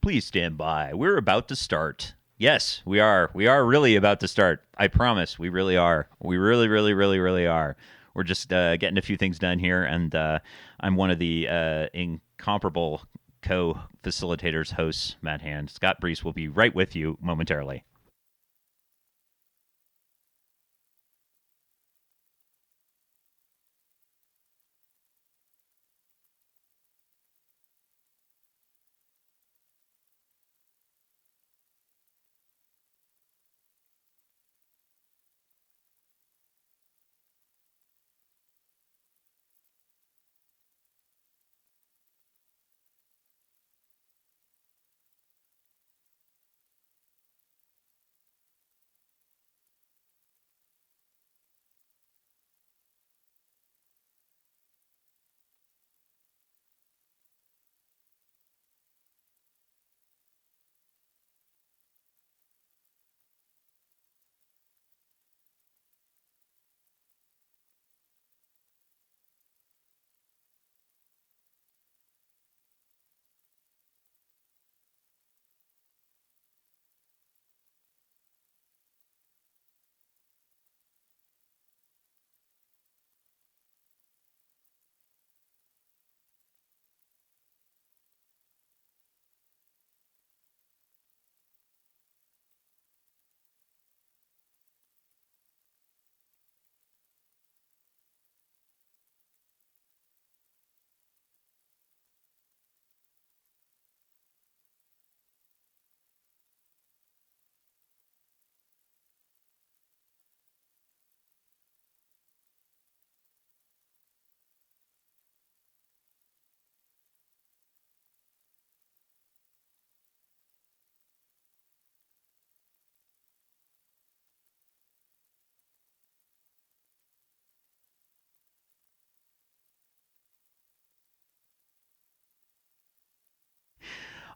Please stand by. We're about to start. Yes, we are. We are really about to start. I promise. We really are. We really, really, really, really are. We're just getting a few things done here, and I'm one of the incomparable co-facilitators, hosts, Matt Hand. Scott Brees will be right with you momentarily.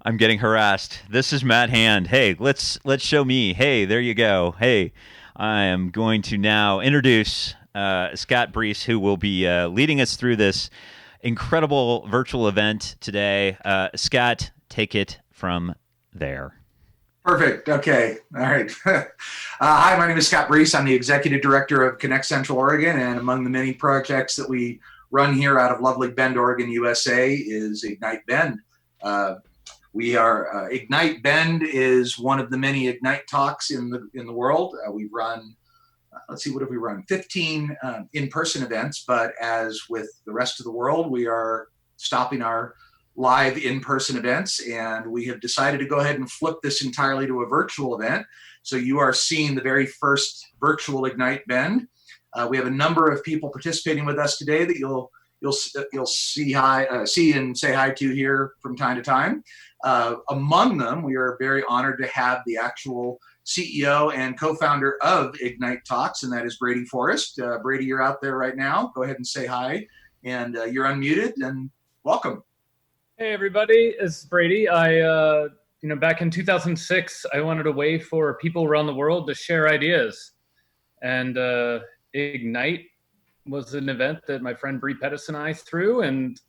I'm getting harassed. This is Matt Hand. Hey, let's show me. Hey, there you go. Hey, I am going to now introduce Scott Brees, who will be leading us through this incredible virtual event today. Scott, take it from there. Perfect. Okay. All right. Hi, my name is Scott Brees. I'm the Executive Director of Connect Central Oregon, and among the many projects that we run here out of lovely Bend, Oregon, USA is Ignite Bend. Ignite Bend is one of the many Ignite talks in the world. We've run, let's see, what have we run? 15 in-person events, but as with the rest of the world, we are stopping our live in-person events, and we have decided to go ahead and flip this entirely to a virtual event. So you are seeing the very first virtual Ignite Bend. We have a number of people participating with us today that you'll see and say hi to here from time to time. Among them, we are very honored to have the actual CEO and co-founder of Ignite Talks, and that is Brady Forrest. Brady, you're out there right now. Go ahead and say hi, and you're unmuted, and welcome. Hey everybody, it's Brady. Back in 2006, I wanted a way for people around the world to share ideas, and Ignite was an event that my friend Bree Pettis and I threw, and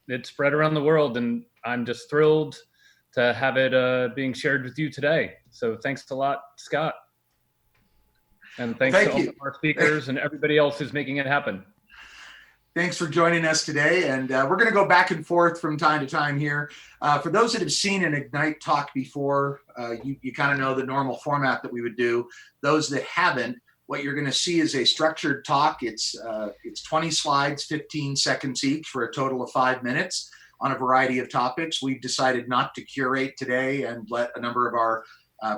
it spread around the world, and I'm just thrilled to have it being shared with you today. So thanks a lot, Scott. And thanks to all of our speakers and everybody else who's making it happen. Thanks for joining us today, and we're going to go back and forth from time to time here. For those that have seen an Ignite talk before, you kind of know the normal format that we would do. Those that haven't, what you're going to see is a structured talk. It's 20 slides, 15 seconds each, for a total of 5 minutes on a variety of topics. We've decided not to curate today and let a number of our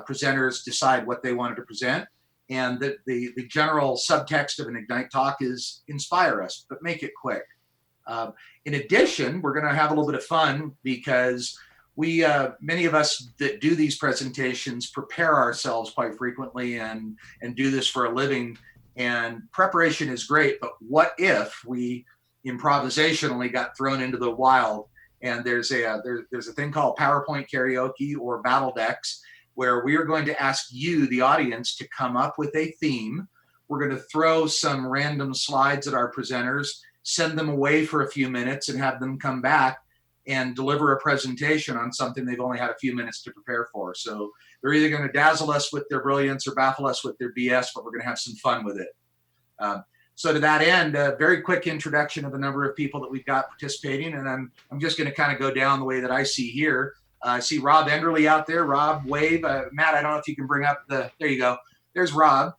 presenters decide what they wanted to present. And the general subtext of an Ignite talk is inspire us, but make it quick. In addition, we're going to have a little bit of fun because many of us that do these presentations prepare ourselves quite frequently and do this for a living. And preparation is great, but what if we improvisationally got thrown into the wild? And there's a thing called PowerPoint karaoke or battle decks, where we are going to ask you, the audience, to come up with a theme. We're going to throw some random slides at our presenters, send them away for a few minutes, and have them come back and deliver a presentation on something they've only had a few minutes to prepare for. So they're either going to dazzle us with their brilliance or baffle us with their BS, but we're going to have some fun with it. So to that end, a very quick introduction of a number of people that we've got participating, and I'm just going to kind of go down the way that I see here. I see Rob Enderly out there. Rob, wave. Matt, I don't know if you can bring up there you go. There's Rob.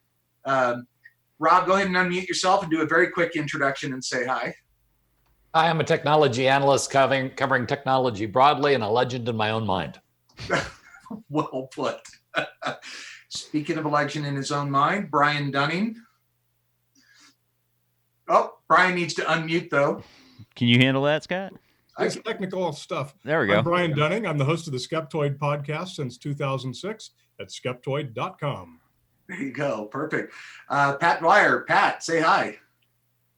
Rob, go ahead and unmute yourself and do a very quick introduction and say hi. Hi, I'm a technology analyst covering technology broadly and a legend in my own mind. Well put. Speaking of a legend in his own mind, Brian Dunning. Oh, Brian needs to unmute though. Can you handle that, Scott? It's technical stuff. There we go. I'm Brian Dunning. I'm the host of the Skeptoid podcast since 2006 at skeptoid.com. There you go. Perfect. Pat Dwyer. Pat, say hi.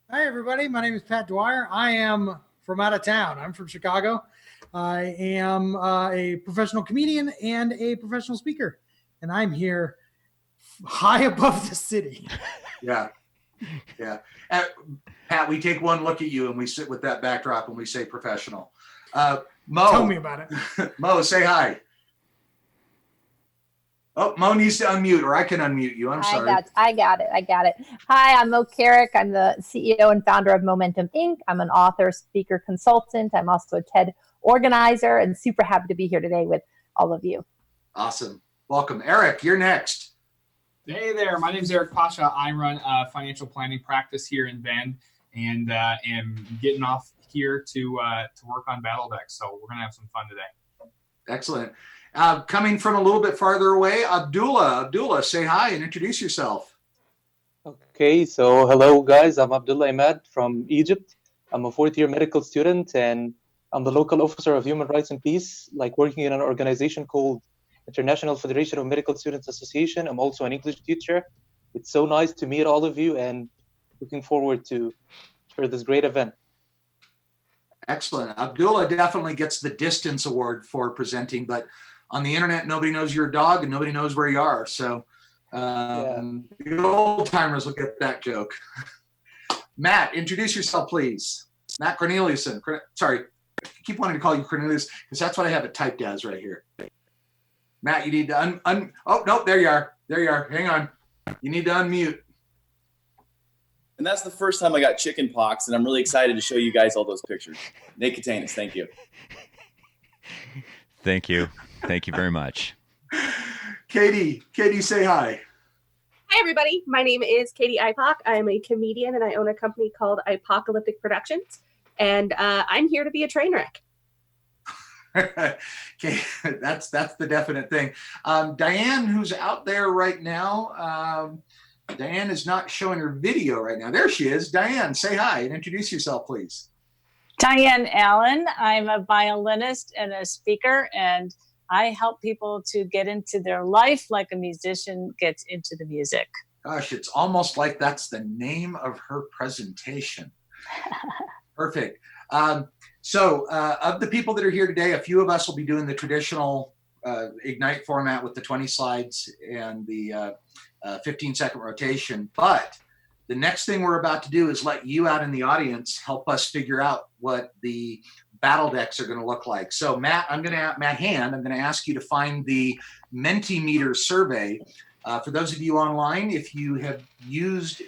Hi, everybody. My name is Pat Dwyer. I am from out of town. I'm from Chicago. I am a professional comedian and a professional speaker, and I'm here high above the city. Yeah. Yeah. Pat, we take one look at you and we sit with that backdrop and we say professional. Mo. Tell me about it. Mo, say hi. Oh, Mo needs to unmute, or I can unmute you. I'm sorry. I got it. Hi, I'm Mo Carrick. I'm the CEO and founder of Momentum Inc. I'm an author, speaker, consultant. I'm also a TED organizer and super happy to be here today with all of you. Awesome. Welcome. Eric, you're next. Hey there, my name is Eric Pasha. I run a financial planning practice here in Bend and am getting off here to work on Battle Deck. So we're going to have some fun today. Excellent. Coming from a little bit farther away, Abdullah. Abdullah, say hi and introduce yourself. Okay, so hello guys, I'm Abdullah Ahmad from Egypt. I'm a fourth-year medical student and I'm the local officer of Human Rights and Peace, like working in an organization called International Federation of Medical Students Association. I'm also an English teacher. It's so nice to meet all of you and looking forward for this great event. Excellent. Abdullah definitely gets the distance award for presenting, but on the internet, nobody knows you're a dog and nobody knows where you are. So the old timers will get that joke. Matt, introduce yourself, please. Matt Cornelison. Sorry, I keep wanting to call you Cornelius because that's what I have it typed as right here. Matt, you need to oh, no, there you are. There you are. Hang on. You need to unmute. And that's the first time I got chicken pox, and I'm really excited to show you guys all those pictures. Nate Katanis, thank you. Thank you. Thank you very much. Katie, say hi. Hi, everybody. My name is Katie Ipoc. I am a comedian, and I own a company called Apocalyptic Productions, and I'm here to be a train wreck. Okay, that's the definite thing. Diane, who's out there right now, Diane is not showing her video right now. There she is. Diane, say hi and introduce yourself, please. Diane Allen. I'm a violinist and a speaker, and I help people to get into their life like a musician gets into the music. Gosh, it's almost like that's the name of her presentation. Perfect. So of the people that are here today, a few of us will be doing the traditional Ignite format with the 20 slides and the 15-second rotation. But the next thing we're about to do is let you out in the audience help us figure out what the battle decks are going to look like. So Matt Hand, I'm going to ask you to find the Mentimeter survey. For those of you online, if you have used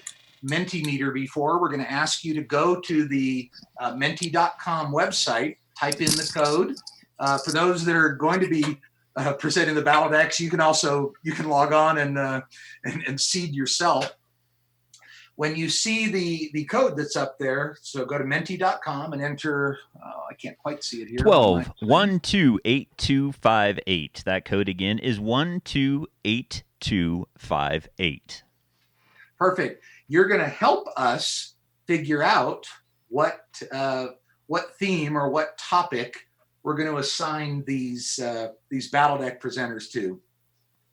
Mentimeter before, we're going to ask you to go to the menti.com website, type in the code. For those that are going to be presenting the battle decks, you can log on and seed yourself. When you see the code that's up there, so go to menti.com and enter, I can't quite see it here. 128258. That code again is 128258. Perfect. You're going to help us figure out what theme or what topic we're going to assign these battle deck presenters to,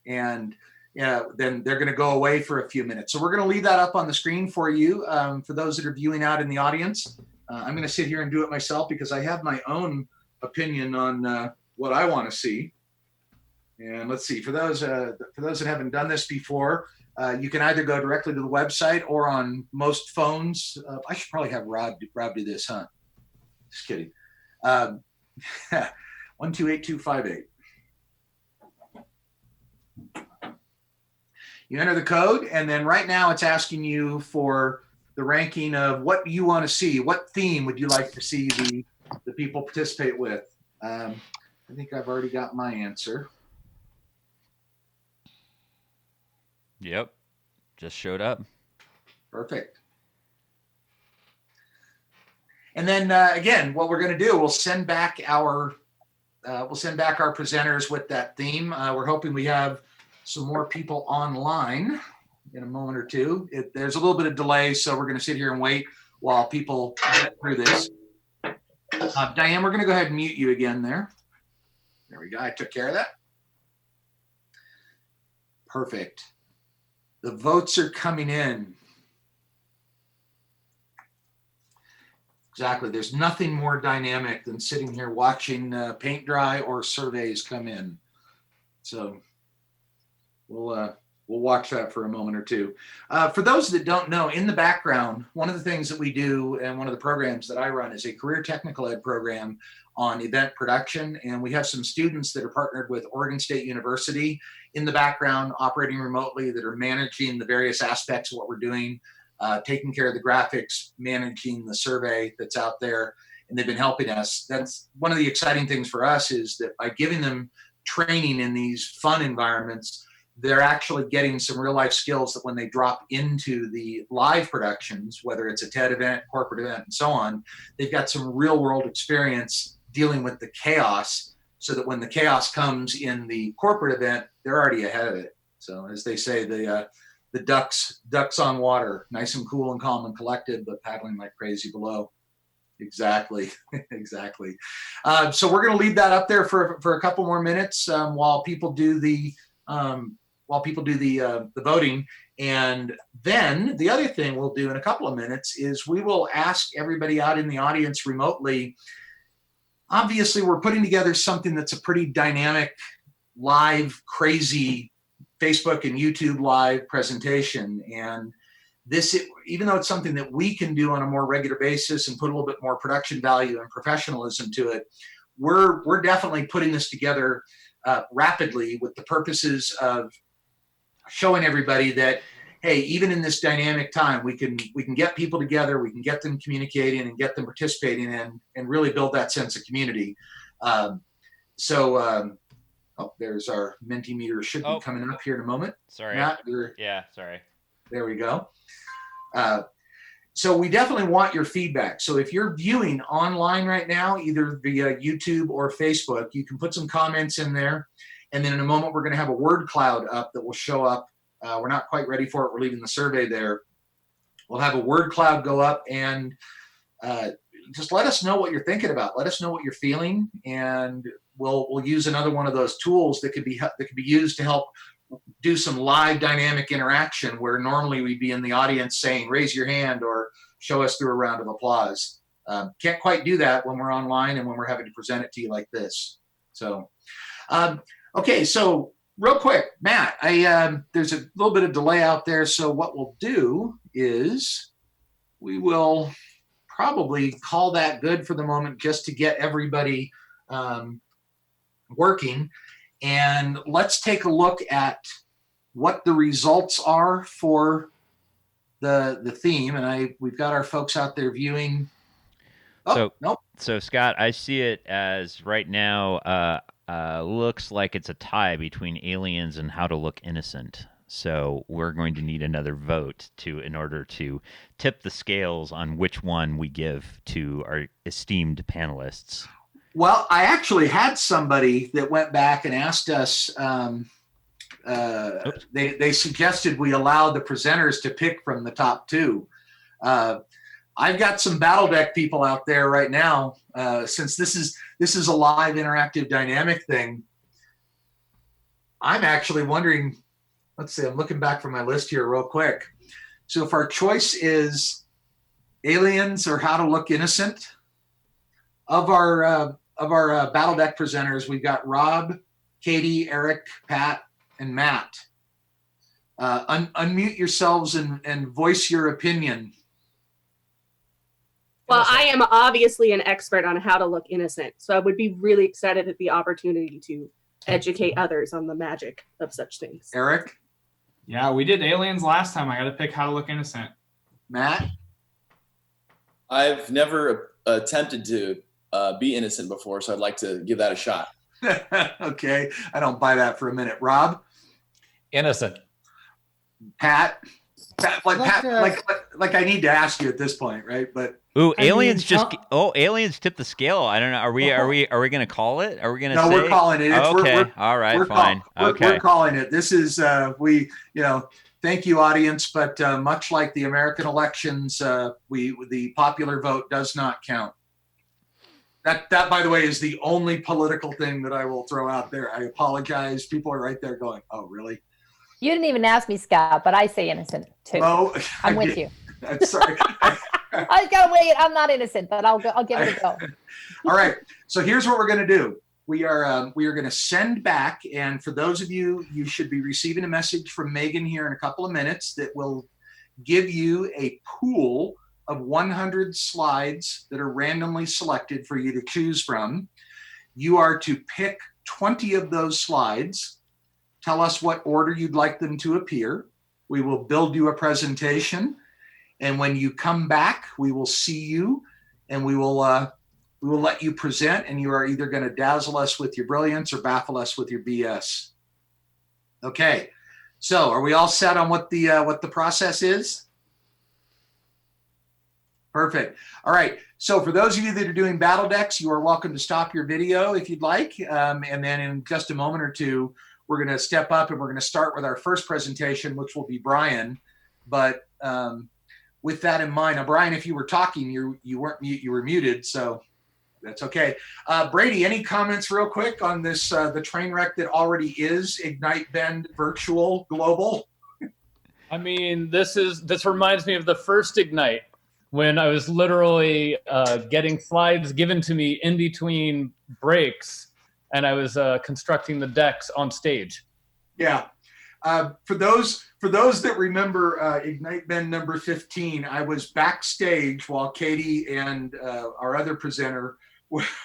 and then they're going to go away for a few minutes. So we're going to leave that up on the screen for you. For those that are viewing out in the audience, I'm going to sit here and do it myself because I have my own opinion on what I want to see. And let's see, for those that haven't done this before, you can either go directly to the website or on most phones. I should probably have Rob do this, huh? Just kidding. 128258. You enter the code, and then right now it's asking you for the ranking of what you want to see. What theme would you like to see the people participate with? I think I've already got my answer. Yep. Just showed up. Perfect. And then again, what we're going to do, we'll send back our presenters with that theme. We're hoping we have some more people online in a moment or two. There's a little bit of delay, so we're going to sit here and wait while people get through this. Diane, we're going to go ahead and mute you again there. There we go. I took care of that. Perfect. The votes are coming in. Exactly. There's nothing more dynamic than sitting here watching paint dry or surveys come in. So we'll watch that for a moment or two. For those that don't know, in the background, one of the things that we do and one of the programs that I run is a career technical ed program on event production. And we have some students that are partnered with Oregon State University in the background, operating remotely, that are managing the various aspects of what we're doing, taking care of the graphics, managing the survey that's out there. And they've been helping us. That's one of the exciting things for us, is that by giving them training in these fun environments, they're actually getting some real life skills that when they drop into the live productions, whether it's a TED event, corporate event, and so on, they've got some real world experience dealing with the chaos, so that when the chaos comes in the corporate event, they're already ahead of it. So as they say, the ducks on water, nice and cool and calm and collected, but paddling like crazy below. Exactly. Exactly. So we're going to leave that up there for a couple more minutes while people do the voting. And then the other thing we'll do in a couple of minutes is we will ask everybody out in the audience remotely. Obviously, we're putting together something that's a pretty dynamic, live, crazy Facebook and YouTube live presentation. And this, even though it's something that we can do on a more regular basis and put a little bit more production value and professionalism to it, we're definitely putting this together rapidly with the purposes of showing everybody that, hey, even in this dynamic time, we can get people together, we can get them communicating and get them participating and really build that sense of community. There's our Mentimeter, should be coming up here in a moment. Sorry. Matt, sorry. There we go. So we definitely want your feedback. So if you're viewing online right now, either via YouTube or Facebook, you can put some comments in there. And then in a moment, we're going to have a word cloud up that will show up. We're not quite ready for it. We're leaving the survey there. We'll have a word cloud go up, and just let us know what you're thinking about. Let us know what you're feeling, and we'll use another one of those tools that could be used to help do some live dynamic interaction, where normally we'd be in the audience saying, raise your hand or show us through a round of applause. Can't quite do that when we're online and when we're having to present it to you like this. So, okay, so real quick, Matt, there's a little bit of delay out there. So what we'll do is we will probably call that good for the moment, just to get everybody working. And let's take a look at what the results are for the theme. And we've got our folks out there viewing. So Scott, I see it as right now looks like it's a tie between Aliens and How to Look Innocent. So we're going to need another vote in order to tip the scales on which one we give to our esteemed panelists. Well, I actually had somebody that went back and asked us, they suggested we allow the presenters to pick from the top two. I've got some Battle Deck people out there right now, since this is a live interactive dynamic thing. I'm actually wondering, let's see, I'm looking back from my list here real quick. So if our choice is Aliens or How to Look Innocent, of our Battle Deck presenters, we've got Rob, Katie, Eric, Pat, and Matt. Unmute yourselves and voice your opinion. Well, Innocent. I am obviously an expert on how to look innocent, so I would be really excited at the opportunity to educate others on the magic of such things. Eric, Yeah, we did aliens last time. I got to pick how to look innocent. Matt, I've never attempted to be innocent before, so I'd like to give that a shot. okay, I don't buy that for a minute. Rob, Innocent. Pat, like Like, Pat, like I need to ask you at this point, right? But Ooh, I aliens mean, just aliens tip the scale. I don't know. Are we gonna call it? Are we gonna no, say? we're calling it. It's, Okay. All right. we're Fine. Okay. We're calling it. This is thank you, audience. But much like the American elections, the popular vote does not count. That, by the way, is the only political thing that I will throw out there. I apologize. People are right there going, "Oh, really?" You didn't even ask me, Scott, but I say innocent too. No, I'm with you. I'm sorry. I gotta weigh it. I'm not innocent, but I'll give it a go. All right. So here's what we're going to do. We are going to send back, and for those of you, you should be receiving a message from Megan here in a couple of minutes that will give you a pool of 100 slides that are randomly selected for you to choose from. You are to pick 20 of those slides. Tell us what order you'd like them to appear. We will build you a presentation, and when you come back, we will see you, and we will let you present, and you are either going to dazzle us with your brilliance or baffle us with your BS. Okay, so are we all set on what the process is? Perfect. All right. So for those of you that are doing battle decks, you are welcome to stop your video if you'd like, and then in just a moment or two, we're going to step up and we're going to start with our first presentation, which will be Brian. But with that in mind, now Brian, if you were talking, you weren't mute, you were muted, so that's okay. Brady, any comments real quick on this the train wreck that already is Ignite Bend Virtual Global? I mean, this reminds me of the first Ignite, when I was literally getting slides given to me in between breaks, and I was constructing the decks on stage. Yeah. For those that remember Ignite Bend number 15, I was backstage while Katie and our other presenter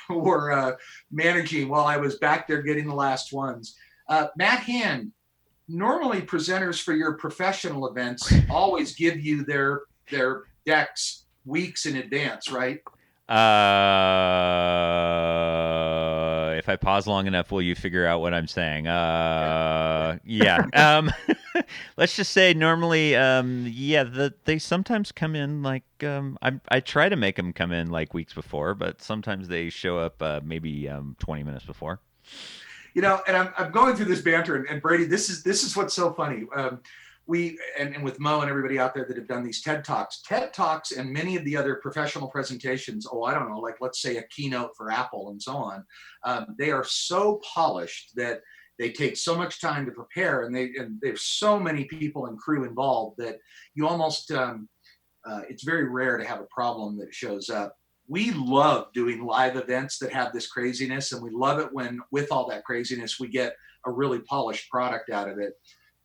were managing while I was back there getting the last ones. Matt Hand, normally presenters for your professional events always give you their decks weeks in advance, right? If I pause long enough, will you figure out what I'm saying? Yeah. Let's just say normally, they sometimes come in like, I try to make them come in like weeks before, but sometimes they show up maybe 20 minutes before. You know, and I'm going through this banter, and Brady, this is what's so funny. We and with Mo and everybody out there that have done these TED Talks and many of the other professional presentations, I don't know, like let's say a keynote for Apple and so on, they are so polished that they take so much time to prepare, and there's so many people and crew involved that you almost, it's very rare to have a problem that shows up. We love doing live events that have this craziness, and we love it when with all that craziness, we get a really polished product out of it.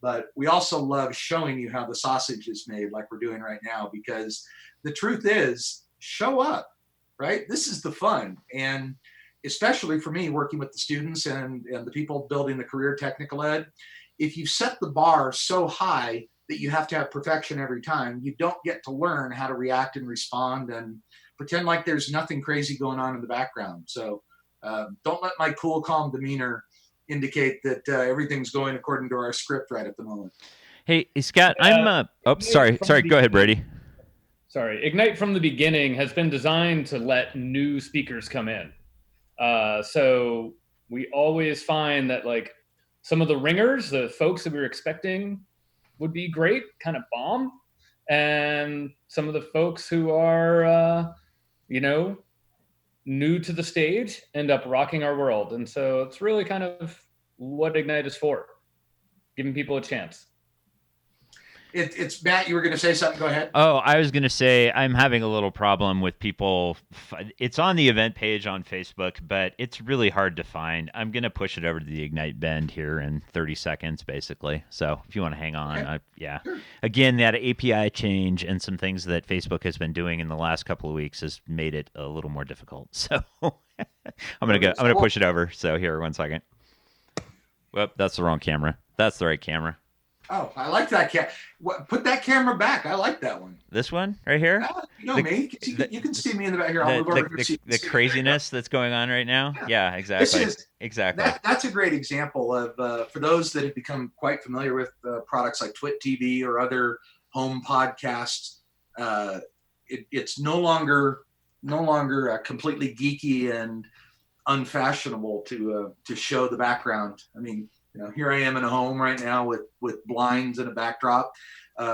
But we also love showing you how the sausage is made like we're doing right now, because the truth is, show up, right? This is the fun. And especially for me, working with the students and the people building the career technical ed, if you set the bar so high that you have to have perfection every time, you don't get to learn how to react and respond and pretend like there's nothing crazy going on in the background. So don't let my cool, calm demeanor indicate that everything's going according to our script right at the moment. Hey, Scott, I'm sorry. Go ahead, Brady. Sorry. Ignite from the beginning has been designed to let new speakers come in. So we always find that like some of the ringers, the folks that we were expecting would be great, kind of bomb. And some of the folks who are, new to the stage end up rocking our world. And so it's really kind of what Ignite is for, giving people a chance. It's Matt. You were going to say something. Go ahead. Oh, I was going to say I'm having a little problem with people. It's on the event page on Facebook, but it's really hard to find. I'm going to push it over to the Ignite Bend here in 30 seconds, basically. So if you want to hang on, Okay. yeah. Sure. Again, that API change and some things that Facebook has been doing in the last couple of weeks has made it a little more difficult. So I'm going to push it over. So here, 1 second. Whoop, that's the wrong camera. That's the right camera. Oh, I like that put that camera back. I like that one. This one right here? You know me. You can see me in the back here. I'll move over here. The craziness that's going on right now? Yeah, exactly. Exactly. That's a great example of, for those that have become quite familiar with products like Twit TV or other home podcasts, it's no longer completely geeky and unfashionable to show the background. I mean, here I am in a home right now with blinds and a backdrop,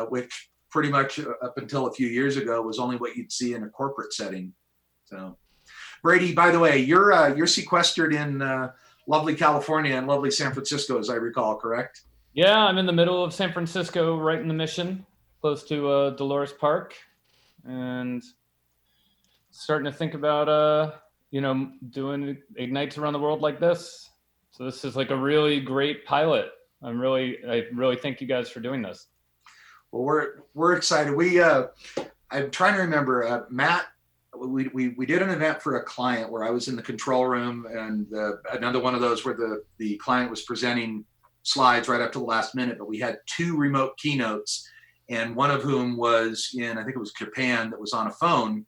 which pretty much up until a few years ago was only what you'd see in a corporate setting. So, Brady, by the way, you're sequestered in lovely California and lovely San Francisco, as I recall, correct? Yeah, I'm in the middle of San Francisco, right in the Mission, close to Dolores Park, and starting to think about doing Ignites around the world like this. So this is like a really great pilot. I really thank you guys for doing this. Well, we're excited. I'm trying to remember, Matt. We did an event for a client where I was in the control room, and another one of those where the client was presenting slides right up to the last minute. But we had 2 remote keynotes, and one of whom was in, I think it was Japan, that was on a phone.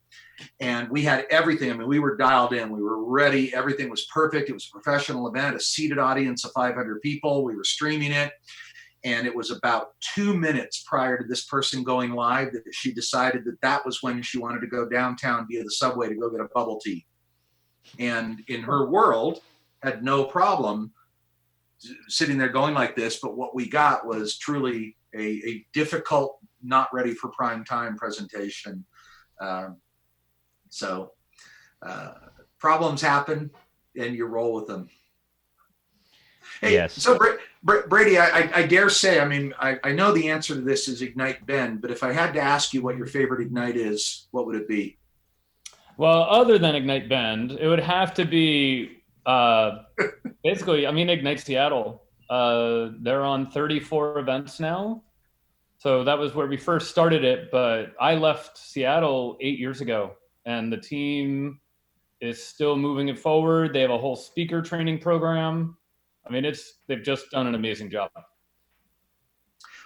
And we had everything. I mean, we were dialed in. We were ready. Everything was perfect. It was a professional event, a seated audience of 500 people. We were streaming it. And it was about 2 minutes prior to this person going live that she decided that was when she wanted to go downtown via the subway to go get a bubble tea. And in her world, had no problem sitting there going like this. But what we got was truly a difficult, not ready for prime time presentation. So problems happen and you roll with them. Hey, yes. So Brady, I dare say, I mean, I know the answer to this is Ignite Bend, but if I had to ask you what your favorite Ignite is, what would it be? Well, other than Ignite Bend, it would have to be basically, Ignite Seattle. They're on 34 events now. So that was where we first started it, but I left Seattle 8 years ago. And the team is still moving it forward. They have a whole speaker training program. I mean, they've just done an amazing job.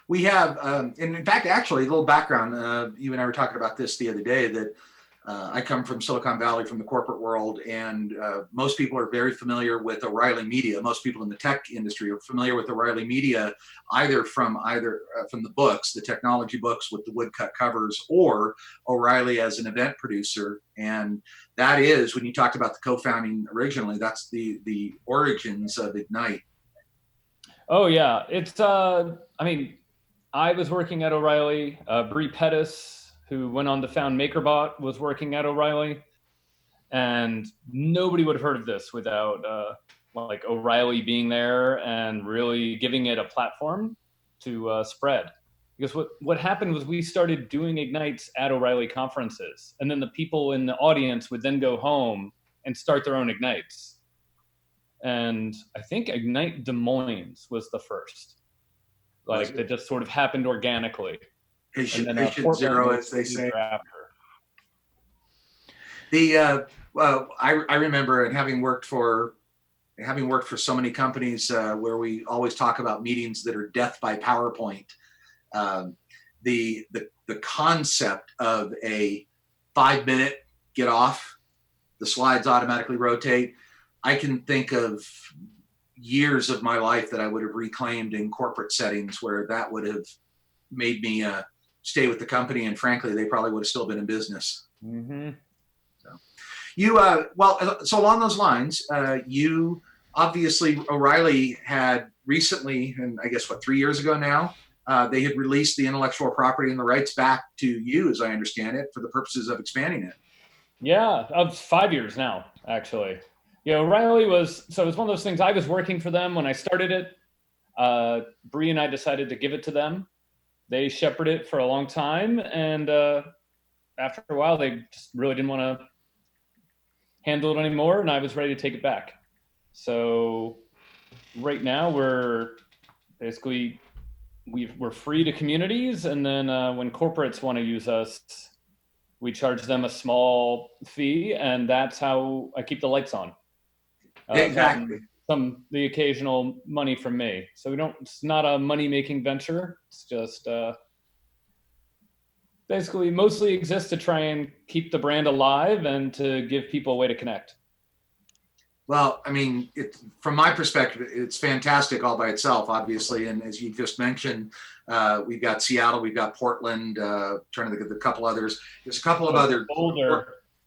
We have, and in fact, actually, a little background. You and I were talking about this the other day, that I come from Silicon Valley, from the corporate world, and most people are very familiar with O'Reilly Media. Most people in the tech industry are familiar with O'Reilly Media, either from the books, the technology books with the woodcut covers, or O'Reilly as an event producer. And that is, when you talked about the co-founding originally, that's the origins of Ignite. Oh yeah, it's I was working at O'Reilly. Bree Pettis, who went on to found MakerBot, was working at O'Reilly, and nobody would have heard of this without like O'Reilly being there and really giving it a platform to spread. Because what happened was we started doing Ignites at O'Reilly conferences, and then the people in the audience would then go home and start their own Ignites. And I think Ignite Des Moines was the first, like that just sort of happened organically. Patient zero, as they say. After. I remember, and having worked for so many companies where we always talk about meetings that are death by PowerPoint. The concept of a 5-minute get off, the slides automatically rotate. I can think of years of my life that I would have reclaimed in corporate settings where that would have made me stay with the company, and frankly, they probably would have still been in business. Mm-hmm. So along those lines, you obviously, O'Reilly had recently, and I guess 3 years ago now, they had released the intellectual property and the rights back to you, as I understand it, for the purposes of expanding it. Yeah, of 5 years now, actually. Yeah, O'Reilly it was one of those things. I was working for them when I started it. Bree and I decided to give it to them. they shepherded it for a long time, and after a while, they just really didn't want to handle it anymore, and I was ready to take it back. So right now, we're basically we're free to communities, and then when corporates want to use us, we charge them a small fee, and that's how I keep the lights on. Exactly. The occasional money from me. So it's not a money-making venture. It's just basically mostly exists to try and keep the brand alive and to give people a way to connect. Well, I mean, from my perspective, it's fantastic all by itself, obviously. And as you just mentioned, we've got Seattle, we've got Portland, trying to think of a couple others. There's a couple of other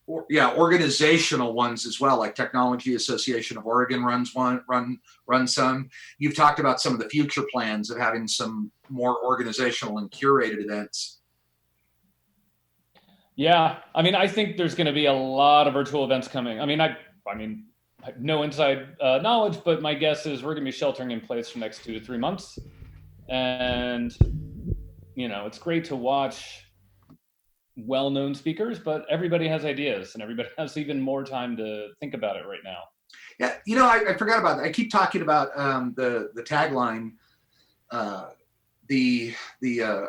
organizational ones as well, like Technology Association of Oregon runs some. You've talked about some of the future plans of having some more organizational and curated events. Yeah, I mean, I think there's going to be a lot of virtual events coming. I mean, I have no inside knowledge, but my guess is we're going to be sheltering in place for the next 2 to 3 months. And, it's great to watch well-known speakers, but everybody has ideas and everybody has even more time to think about it right now. Yeah, I forgot about that. I keep talking about the tagline,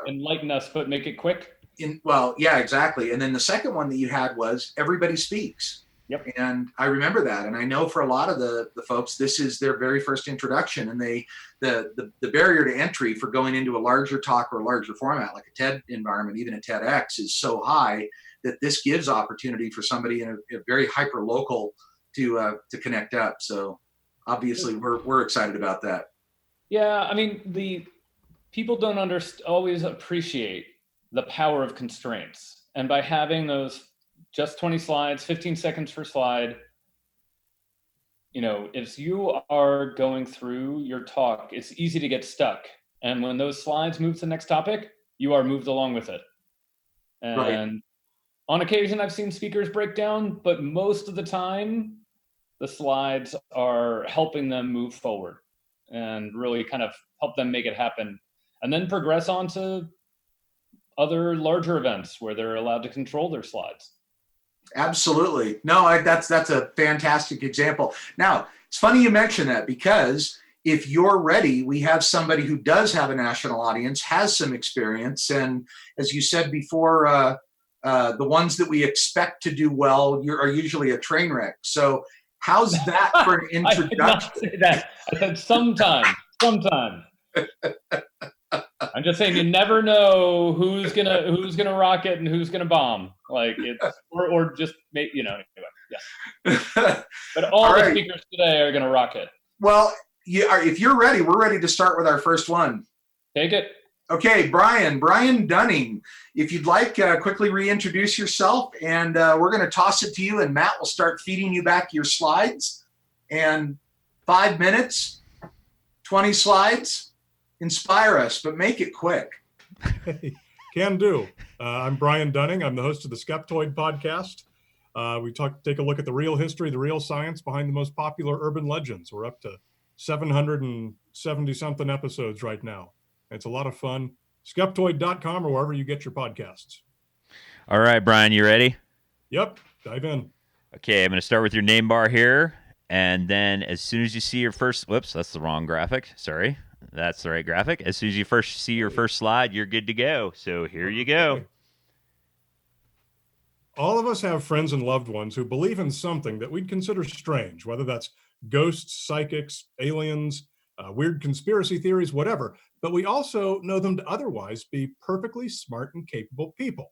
enlighten us, but make it quick. Yeah, exactly. And then the second one that you had was everybody speaks. Yep. And I remember that. And I know for a lot of the folks, this is their very first introduction, and the barrier to entry for going into a larger talk or a larger format, like a TED environment, even a TEDx, is so high that this gives opportunity for somebody in a very hyper local to connect up. So obviously we're excited about that. Yeah. I mean, the people don't always appreciate the power of constraints. And by having those just 20 slides, 15 seconds per slide, if you are going through your talk, it's easy to get stuck. And when those slides move to the next topic, you are moved along with it. And right. On occasion, I've seen speakers break down, but most of the time, the slides are helping them move forward and really kind of help them make it happen. And then progress on to other larger events where they're allowed to control their slides. Absolutely. No, that's a fantastic example. Now, it's funny you mention that, because if you're ready, we have somebody who does have a national audience, has some experience. And as you said before, the ones that we expect to do well are usually a train wreck. So how's that for an introduction? I did not say that. I said sometime. I'm just saying, you never know who's gonna rock it and who's gonna bomb. Like or just maybe anyway. Yes. But all the speakers today are gonna rock it. Well, if you're ready, we're ready to start with our first one. Take it. Okay, Brian Dunning. If you'd like, quickly reintroduce yourself, and we're gonna toss it to you, and Matt will start feeding you back your slides. And 5 minutes, 20 slides. Inspire us, but make it quick. Hey, can do. I'm Brian Dunning. I'm the host of the Skeptoid podcast. We take a look at the real history, the real science behind the most popular urban legends. We're up to 770 something episodes right now. It's a lot of fun. Skeptoid.com or wherever you get your podcasts. All right, Brian, you ready? Yep, dive in. Okay, I'm going to start with your name bar here. And then as soon as you see your first, whoops, that's the wrong graphic. Sorry. That's the right graphic. As soon as you see your first slide, you're good to go. So here you go. All of us have friends and loved ones who believe in something that we'd consider strange, whether that's ghosts, psychics, aliens, weird conspiracy theories, whatever. But we also know them to otherwise be perfectly smart and capable people.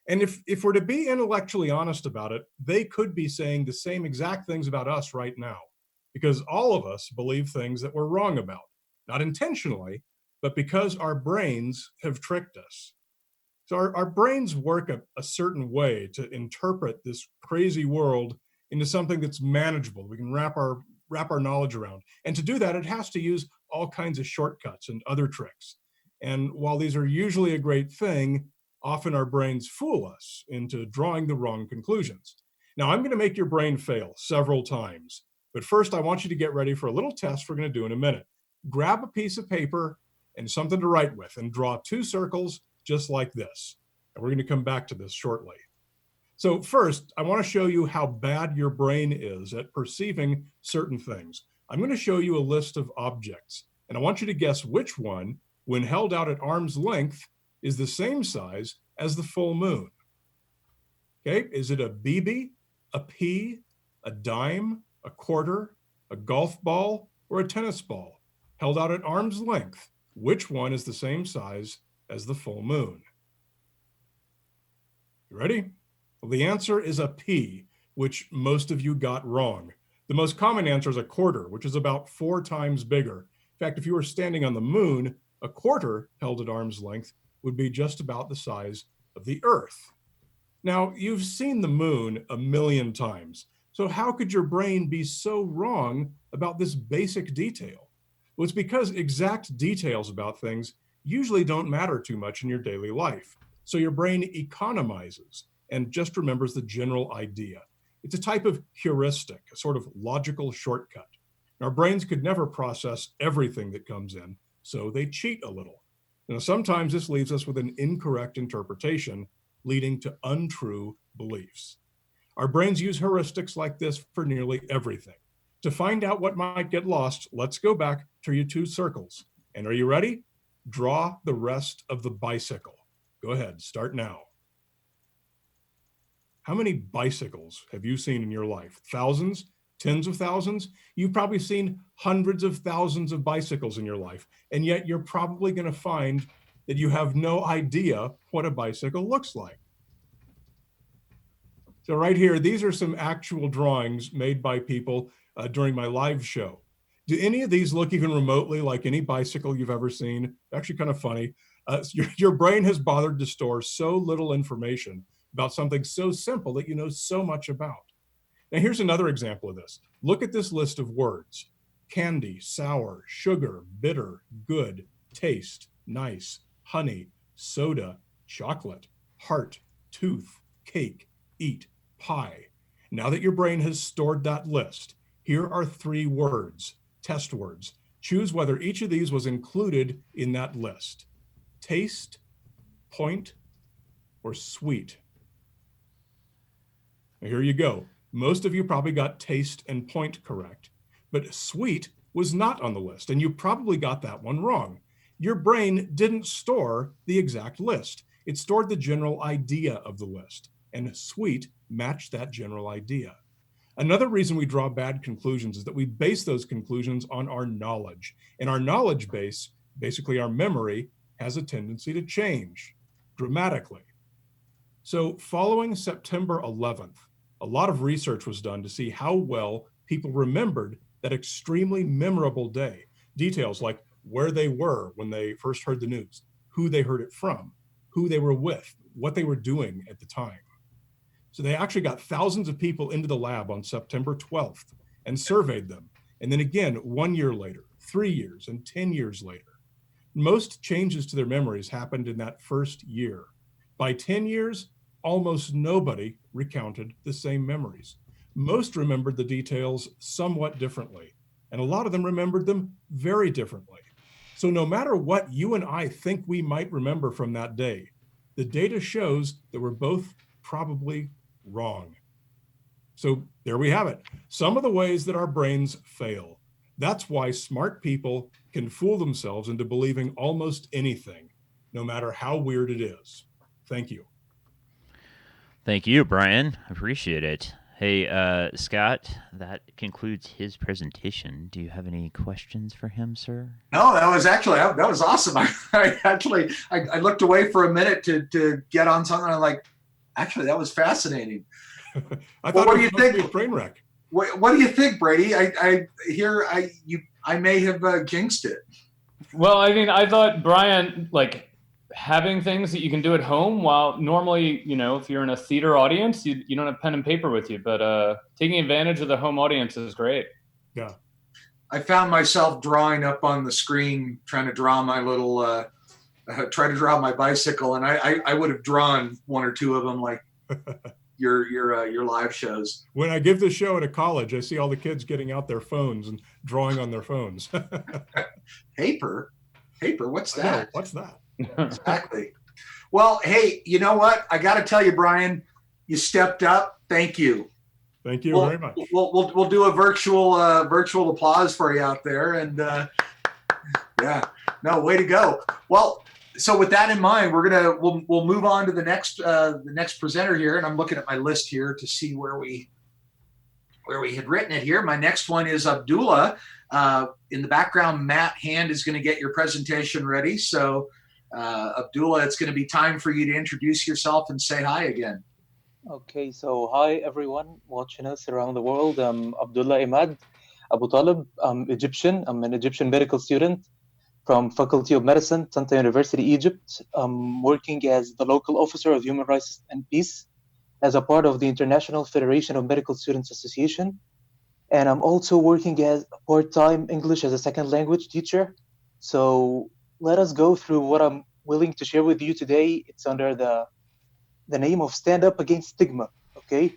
And if we're to be intellectually honest about it, they could be saying the same exact things about us right now, because all of us believe things that we're wrong about. Not intentionally, but because our brains have tricked us. So our brains work a certain way to interpret this crazy world into something that's manageable. We can wrap our knowledge around. And to do that, it has to use all kinds of shortcuts and other tricks. And while these are usually a great thing, often our brains fool us into drawing the wrong conclusions. Now, I'm going to make your brain fail several times. But first, I want you to get ready for a little test we're going to do in a minute. Grab a piece of paper and something to write with, and draw 2 circles just like this. And we're going to come back to this shortly. So first, I want to show you how bad your brain is at perceiving certain things. I'm going to show you a list of objects, and I want you to guess which one, when held out at arm's length, is the same size as the full moon. Okay, is it a BB, a pea, a dime, a quarter, a golf ball, or a tennis ball? Held out at arm's length, which one is the same size as the full moon? You ready? Well, the answer is a pea, which most of you got wrong. The most common answer is a quarter, which is about 4 times bigger. In fact, if you were standing on the moon, a quarter held at arm's length would be just about the size of the Earth. Now, you've seen the moon a million times, so how could your brain be so wrong about this basic detail? Well, it's because exact details about things usually don't matter too much in your daily life. So your brain economizes and just remembers the general idea. It's a type of heuristic, a sort of logical shortcut. Our brains could never process everything that comes in, so they cheat a little. Now, sometimes this leaves us with an incorrect interpretation, leading to untrue beliefs. Our brains use heuristics like this for nearly everything. To find out what might get lost, let's go back to your 2 circles. And are you ready? Draw the rest of the bicycle. Go ahead, start now. How many bicycles have you seen in your life? Thousands? Tens of thousands? You've probably seen hundreds of thousands of bicycles in your life, and yet you're probably going to find that you have no idea what a bicycle looks like. So right here, these are some actual drawings made by people during my live show. Do any of these look even remotely like any bicycle you've ever seen? Actually kind of funny. Your brain has bothered to store so little information about something so simple that you know so much about. Now here's another example of this. Look at this list of words: candy, sour, sugar, bitter, good, taste, nice, honey, soda, chocolate, heart, tooth, cake, eat, pie. Now that your brain has stored that list, here are 3 words, test words. Choose whether each of these was included in that list: taste, point, or sweet. Now here you go. Most of you probably got taste and point correct, but sweet was not on the list, and you probably got that one wrong. Your brain didn't store the exact list. It stored the general idea of the list, and sweet matched that general idea. Another reason we draw bad conclusions is that we base those conclusions on our knowledge, and our knowledge base, basically our memory, has a tendency to change dramatically. So following September 11th, a lot of research was done to see how well people remembered that extremely memorable day. Details like where they were when they first heard the news, who they heard it from, who they were with, what they were doing at the time. So they actually got thousands of people into the lab on September 12th and surveyed them. And then again, 1 year later, 3 years, and 10 years later. Most changes to their memories happened in that first year. By 10 years, almost nobody recounted the same memories. Most remembered the details somewhat differently, and a lot of them remembered them very differently. So no matter what you and I think we might remember from that day, the data shows that we're both probably wrong. So there we have it. Some of the ways that our brains fail. That's why smart people can fool themselves into believing almost anything, no matter how weird it is. Thank you. Thank you, Brian. I appreciate it. Hey, Scott, that concludes his presentation. Do you have any questions for him, sir? No, that was awesome. I looked away for a minute to get on something. I'm like, actually, that was fascinating. I thought what do you think? A train wreck. What do you think, Brady? I may have jinxed it. Well, I mean, I thought Brian, like, having things that you can do at home, while normally, you know, if you're in a theater audience, you don't have pen and paper with you, but taking advantage of the home audience is great. Yeah. I found myself drawing up on the screen, trying to draw my little, try to draw my bicycle, and I would have drawn 1 or 2 of them, like your live shows. When I give the show at a college, I see all the kids getting out their phones and drawing on their phones. Paper? paper. What's I know, that? what's that? Exactly. Well, hey, you know what? I got to tell you, Brian, you stepped up. Thank you. Thank you very much. We'll do a virtual applause for you out there, and yeah, no, way to go. Well, so with that in mind, we'll move on to the next presenter here, and I'm looking at my list here to see where we had written it here. My next one is Abdullah. In the background, Matt Hand is going to get your presentation ready. So, Abdullah, it's going to be time for you to introduce yourself and say hi again. Okay, so hi everyone watching us around the world. I'm Abdullah Imad Abu Talib. I'm Egyptian. I'm an Egyptian medical student from Faculty of Medicine, Tanta University, Egypt. I'm working as the local officer of Human Rights and Peace as a part of the International Federation of Medical Students Association. And I'm also working as a part-time English as a second language teacher. So let us go through what I'm willing to share with you today. It's under the name of Stand Up Against Stigma, okay?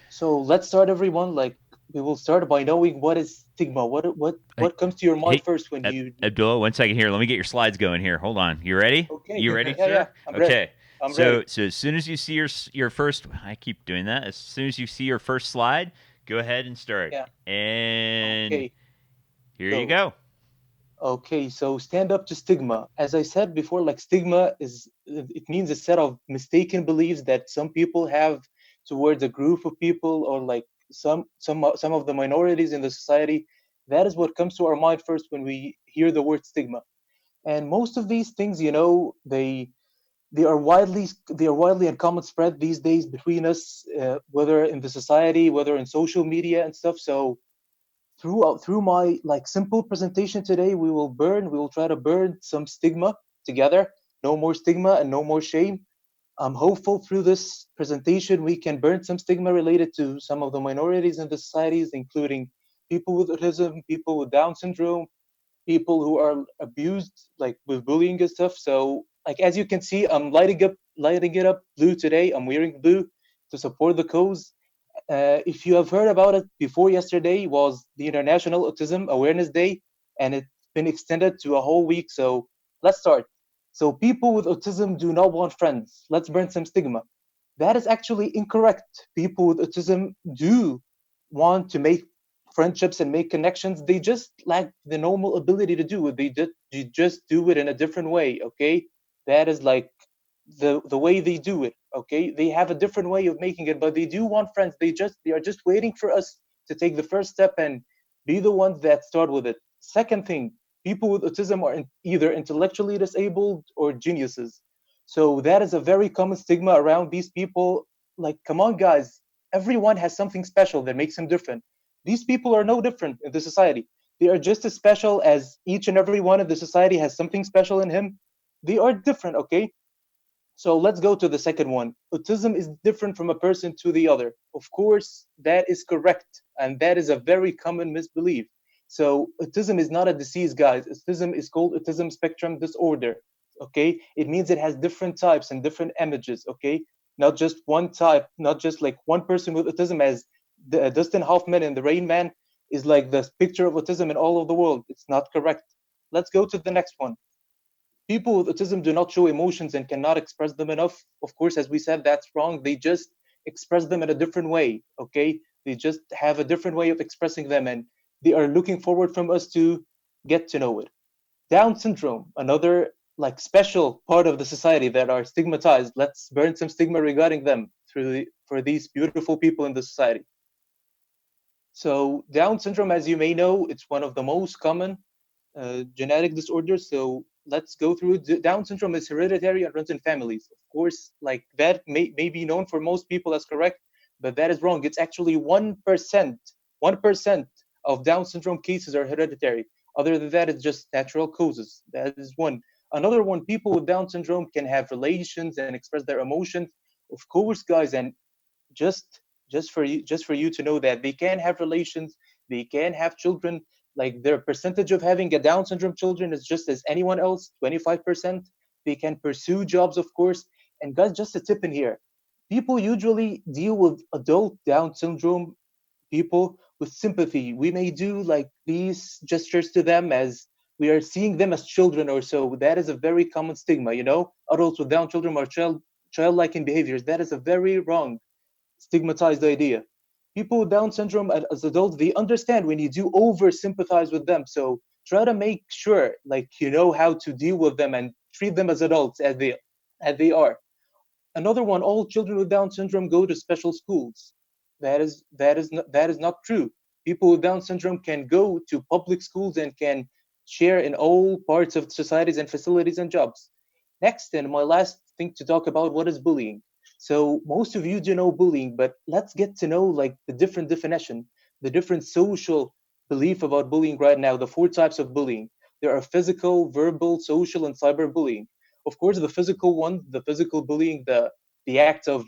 So let's start, everyone. Like, we will start by knowing what is stigma. What comes to your mind first when you... Abdullah, 1 second here. Let me get your slides going here. Hold on. You ready? Okay. You ready, yeah, sir? Yeah, I'm okay. ready. I'm ready. So as soon as you see your first... I keep doing that. As soon as you see your first slide, go ahead and start. Yeah. And okay. Here you go. Okay, so stand up to stigma. As I said before, like stigma it means a set of mistaken beliefs that some people have towards a group of people, or like some of the minorities in the society. That is what comes to our mind first when we hear the word stigma. And most of these things, you know, they are widely and common spread these days between us, whether in the society, whether in social media and stuff. So through my like simple presentation today, we will try to burn some stigma together. No more stigma and no more shame. I'm hopeful through this presentation we can burn some stigma related to some of the minorities in the societies, including people with autism, people with Down syndrome, people who are abused, like with bullying and stuff. So like, as you can see, I'm lighting it up blue today. I'm wearing blue to support the cause. If you have heard about it before, yesterday was the International Autism Awareness Day, and it's been extended to a whole week. So let's start. So people with autism do not want friends. Let's burn some stigma. That is actually incorrect. People with autism do want to make friendships and make connections. They just lack the normal ability to do it. They just do it in a different way, okay? That is like the way they do it, okay? They have a different way of making it, but they do want friends. They are just waiting for us to take the first step and be the ones that start with it. Second thing, people with autism are either intellectually disabled or geniuses. So that is a very common stigma around these people. Like, come on, guys, everyone has something special that makes them different. These people are no different in the society. They are just as special as each and every one of the society has something special in him. They are different, okay? So let's go to the second one. Autism is different from a person to the other. Of course, that is correct. And that is a very common misbelief. So autism is not a disease, guys. Autism is called autism spectrum disorder, okay? It means it has different types and different images, okay? Not just one type, not just like one person with autism, as Dustin Hoffman in The Rain Man is like the picture of autism in all of the world. It's not correct. Let's go to the next one. People with autism do not show emotions and cannot express them enough. Of course, as we said, that's wrong. They just express them in a different way, okay? They just have a different way of expressing them, and they are looking forward from us to get to know it. Down syndrome, another like special part of the society that are stigmatized. Let's burn some stigma regarding them for these beautiful people in the society. So Down syndrome, as you may know, it's one of the most common genetic disorders. So let's go through it. Down syndrome is hereditary and runs in families. Of course, like that may be known for most people as correct, but that is wrong. It's actually 1%. 1% of Down syndrome cases are hereditary. Other than that, it's just natural causes. That is one. Another one, people with Down syndrome can have relations and express their emotions. Of course, guys, and just for you to know that they can have relations, they can have children. Like, their percentage of having a Down syndrome children is just as anyone else, 25%. They can pursue jobs, of course. And guys, just a tip in here. People usually deal with adult Down syndrome people with sympathy. We may do like these gestures to them as we are seeing them as children or so. That is a very common stigma, you know? Adults with Down syndrome are childlike in behaviors. That is a very wrong, stigmatized idea. People with Down syndrome as adults, they understand when you do over sympathize with them. So try to make sure, like, you know how to deal with them and treat them as adults as they are. Another one, all children with Down syndrome go to special schools. That is not true. People with Down syndrome can go to public schools and can share in all parts of societies and facilities and jobs. Next, and my last thing to talk about, what is bullying? So most of you do know bullying, but let's get to know like the different definition, the different social belief about bullying right now, the 4 types of bullying. There are physical, verbal, social, and cyberbullying. Of course, the physical one, the physical bullying, the act of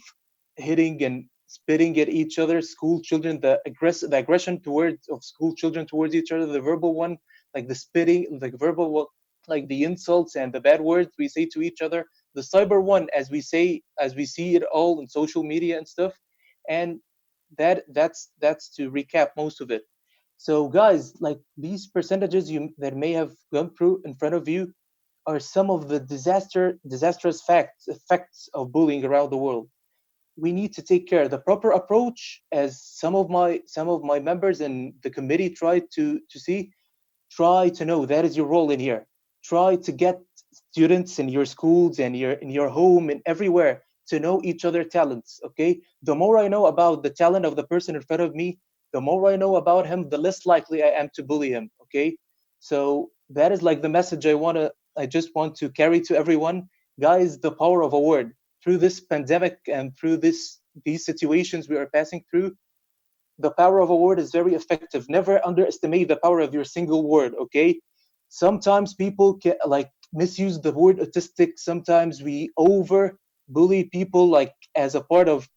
hitting and spitting at each other, school children, the aggression towards of school children towards each other, the verbal one, like the spitting, like verbal, like the insults and the bad words we say to each other. The cyber one, as we see it all in social media and stuff. And that's to recap most of it. So guys, like these percentages that may have gone through in front of you are some of the disastrous effects of bullying around the world. We need to take care. The proper approach, as some of my members in the committee tried to see, try to know that is your role in here. Try to get students in your schools and in your home and everywhere to know each other talents. Okay, the more I know about the talent of the person in front of me, the more I know about him, the less likely I am to bully him. Okay, so that is like the message I just want to carry to everyone. Guys, the power of a word. Through this pandemic and through these situations we are passing through, the power of a word is very effective. Never underestimate the power of your single word, okay? Sometimes people can like misuse the word autistic. Sometimes we over bully people like as a part of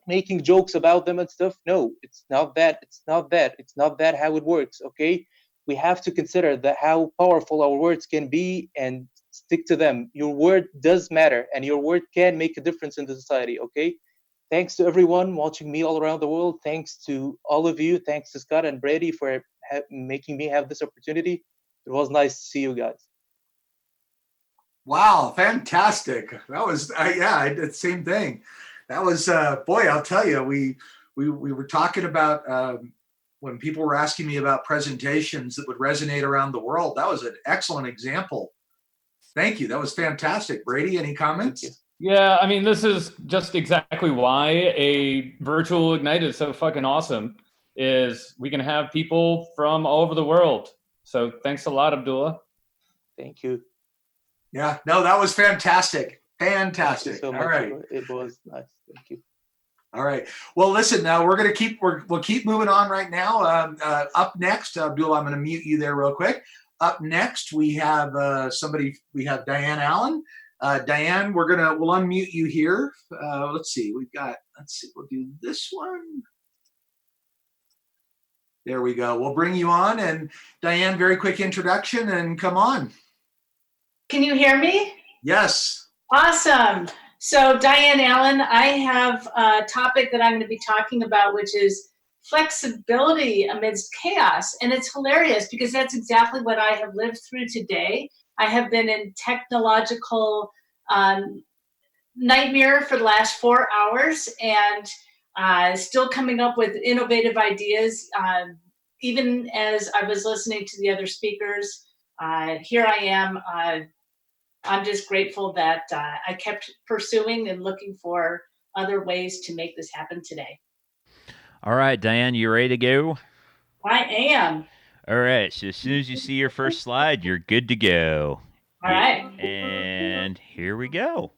making jokes about them and stuff. No, it's not that. It's not that how it works, okay? We have to consider how powerful our words can be and stick to them. Your word does matter, and your word can make a difference in the society, okay? Thanks to everyone watching me all around the world. Thanks to all of you. Thanks to Scott and Brady for making me have this opportunity. It was nice to see you guys. Wow, fantastic. That was, I did the same thing. That was, boy, I'll tell you, we were talking about when people were asking me about presentations that would resonate around the world. That was an excellent example. Thank you. That was fantastic. Brady, any comments? Yeah, I mean, this is just exactly why a virtual Ignite is so fucking awesome, is we can have people from all over the world. So thanks a lot, Abdullah. Thank you. Yeah, no, that was fantastic. Fantastic. Thank you so much. All right. It was nice. Thank you. All right. Well, listen, now we'll keep moving on right now. Up next, Abdullah, I'm going to mute you there real quick. Up next, we have we have Diane Allen. Diane, we'll unmute you here. Let's see, we'll do this one. There we go. We'll bring you on. And Diane, very quick introduction and come on. Can you hear me? Yes. Awesome. So Diane Allen, I have a topic that I'm going to be talking about, which is flexibility amidst chaos. And it's hilarious because that's exactly what I have lived through today. I have been in technological nightmare for the last 4 hours and still coming up with innovative ideas. Even as I was listening to the other speakers, here I am. I'm just grateful that I kept pursuing and looking for other ways to make this happen today. All right, Diane, you ready to go? I am. All right, so as soon as you see your first slide, you're good to go. All right. And here we go.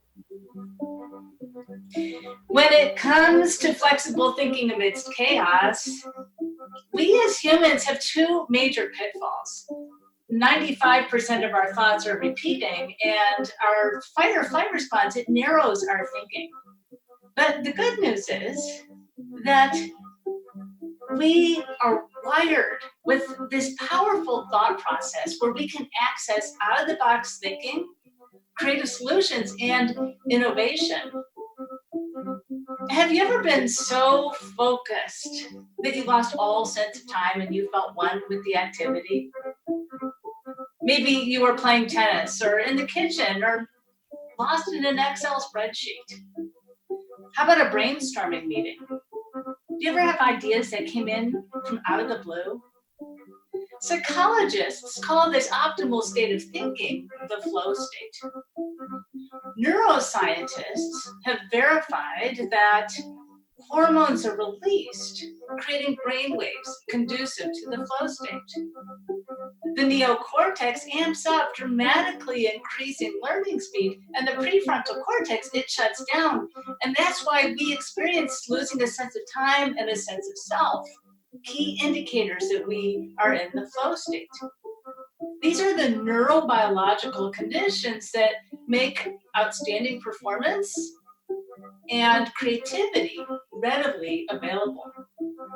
When it comes to flexible thinking amidst chaos, we as humans have 2 major pitfalls. 95% of our thoughts are repeating, and our fight or flight response, it narrows our thinking. But the good news is that we are wired with this powerful thought process where we can access out-of-the-box thinking, creative solutions, and innovation. Have you ever been so focused that you lost all sense of time and you felt one with the activity? Maybe you were playing tennis or in the kitchen or lost in an Excel spreadsheet. How about a brainstorming meeting? Do you ever have ideas that came in from out of the blue? Psychologists call this optimal state of thinking the flow state. Neuroscientists have verified that hormones are released, creating brainwaves conducive to the flow state. The neocortex amps up, dramatically increasing learning speed, and the prefrontal cortex, it shuts down. And that's why we experience losing a sense of time and a sense of self, key indicators that we are in the flow state. These are the neurobiological conditions that make outstanding performance and creativity readily available.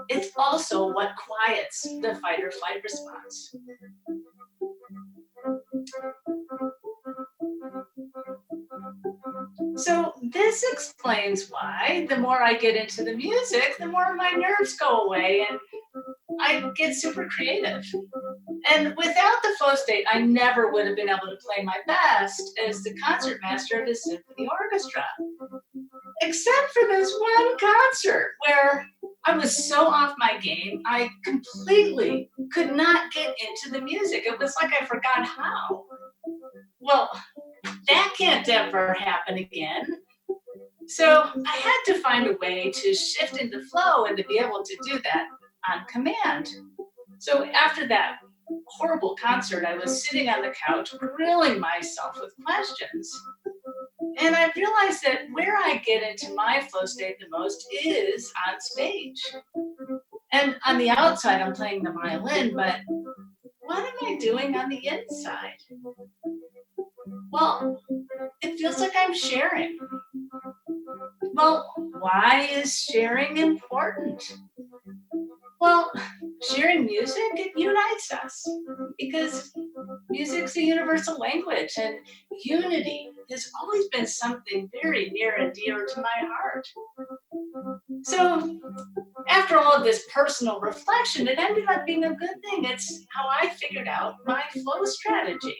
It's also what quiets the fight or flight response. So this explains why the more I get into the music, the more my nerves go away and I get super creative. And without the flow state, I never would have been able to play my best as the concertmaster of a symphony orchestra. Except for this one concert where I was so off my game, I completely could not get into the music. It was like I forgot how. Well, that can't ever happen again. So I had to find a way to shift into flow and to be able to do that on command. So after that horrible concert, I was sitting on the couch grilling myself with questions. And I realized that where I get into my flow state the most is on stage. And on the outside, I'm playing the violin, but what am I doing on the inside? Well, it feels like I'm sharing. Well, why is sharing important? Well, sharing music, it unites us because music's a universal language and unity has always been something very near and dear to my heart. So after all of this personal reflection, it ended up being a good thing. It's how I figured out my flow strategy.